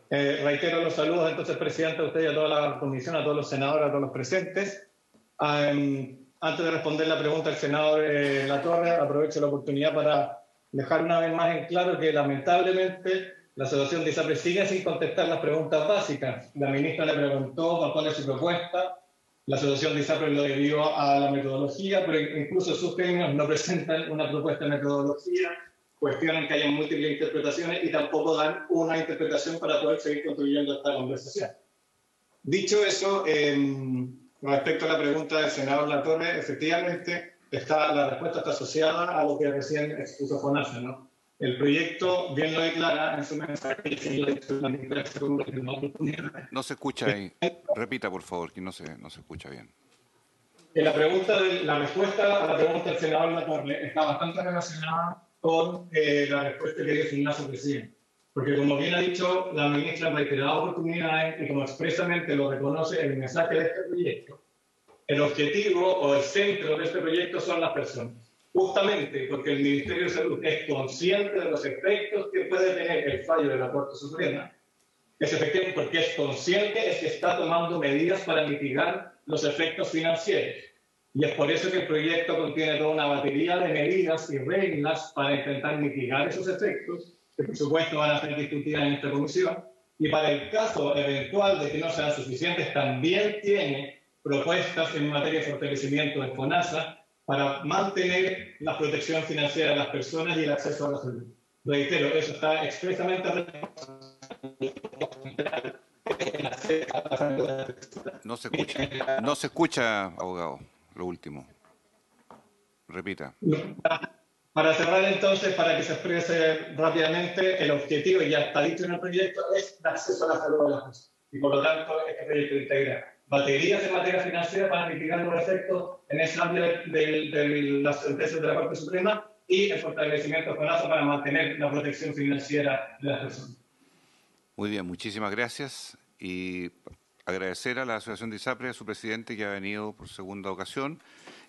[SPEAKER 12] Reitero los saludos, entonces, presidente, a usted y a toda la comisión, a todos los senadores, a todos los presentes. Antes de responder la pregunta del senador Latorre, aprovecho la oportunidad para dejar una vez más en claro que, lamentablemente, la Asociación de ISAPRE sigue sin contestar las preguntas básicas. La ministra le preguntó cuál es su propuesta. La Asociación de ISAPRE lo debió a la metodología, pero incluso sus gremios no presentan una propuesta de metodología, cuestionan que haya múltiples interpretaciones y tampoco dan una interpretación para poder seguir construyendo esta conversación. Dicho eso, respecto a la pregunta del senador Latorre, efectivamente la respuesta está asociada a lo que recién expuso FONASA, ¿no? El proyecto bien lo declara en su mensaje.
[SPEAKER 1] No se escucha ahí. Repita, por favor, que no se escucha bien.
[SPEAKER 12] La respuesta a la pregunta del senador Latorre está bastante relacionada con la respuesta que dio FONASA recién. Porque, como bien ha dicho la ministra en reiteradas oportunidades y como expresamente lo reconoce el mensaje de este proyecto, el objetivo o el centro de este proyecto son las personas. Justamente porque el Ministerio de Salud es consciente de los efectos que puede tener el fallo de la Corte Suprema, es efectivamente porque es consciente, es que está tomando medidas para mitigar los efectos financieros. Y es por eso que el proyecto contiene toda una batería de medidas y reglas para intentar mitigar esos efectos, que por supuesto van a ser discutidas en esta comisión. Y para el caso eventual de que no sean suficientes, también tiene propuestas en materia de fortalecimiento de FONASA para mantener la protección financiera de las personas y el acceso a la salud. Reitero, eso está expresamente
[SPEAKER 1] No se escucha, abogado, lo último. Repita.
[SPEAKER 12] Para cerrar entonces, para que se exprese rápidamente, el objetivo, y ya está dicho en el proyecto, es el acceso a la salud de las personas. Y por lo tanto, este proyecto integra baterías en materia financiera para mitigar los efectos en ese ámbito de las sentencias de la Corte Suprema y el fortalecimiento de FONASA para mantener la protección financiera de las personas.
[SPEAKER 1] Muy bien, muchísimas gracias. Y agradecer a la Asociación de ISAPRE, a su presidente, que ha venido por segunda ocasión,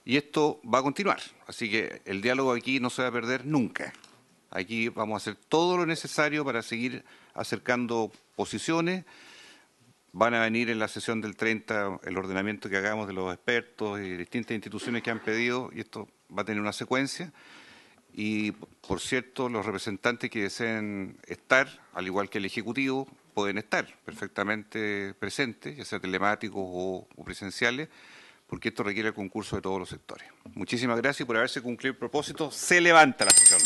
[SPEAKER 1] y esto va a continuar. Así que el diálogo aquí no se va a perder nunca. Aquí vamos a hacer todo lo necesario para seguir acercando posiciones. Van a venir en la sesión del 30 el ordenamiento que hagamos de los expertos y distintas instituciones que han pedido, y esto va a tener una secuencia. Y, por cierto, los representantes que deseen estar, al igual que el Ejecutivo, pueden estar perfectamente presentes, ya sea telemáticos o presenciales, porque esto requiere el concurso de todos los sectores. Muchísimas gracias y por haberse cumplido el propósito. Se levanta la sesión.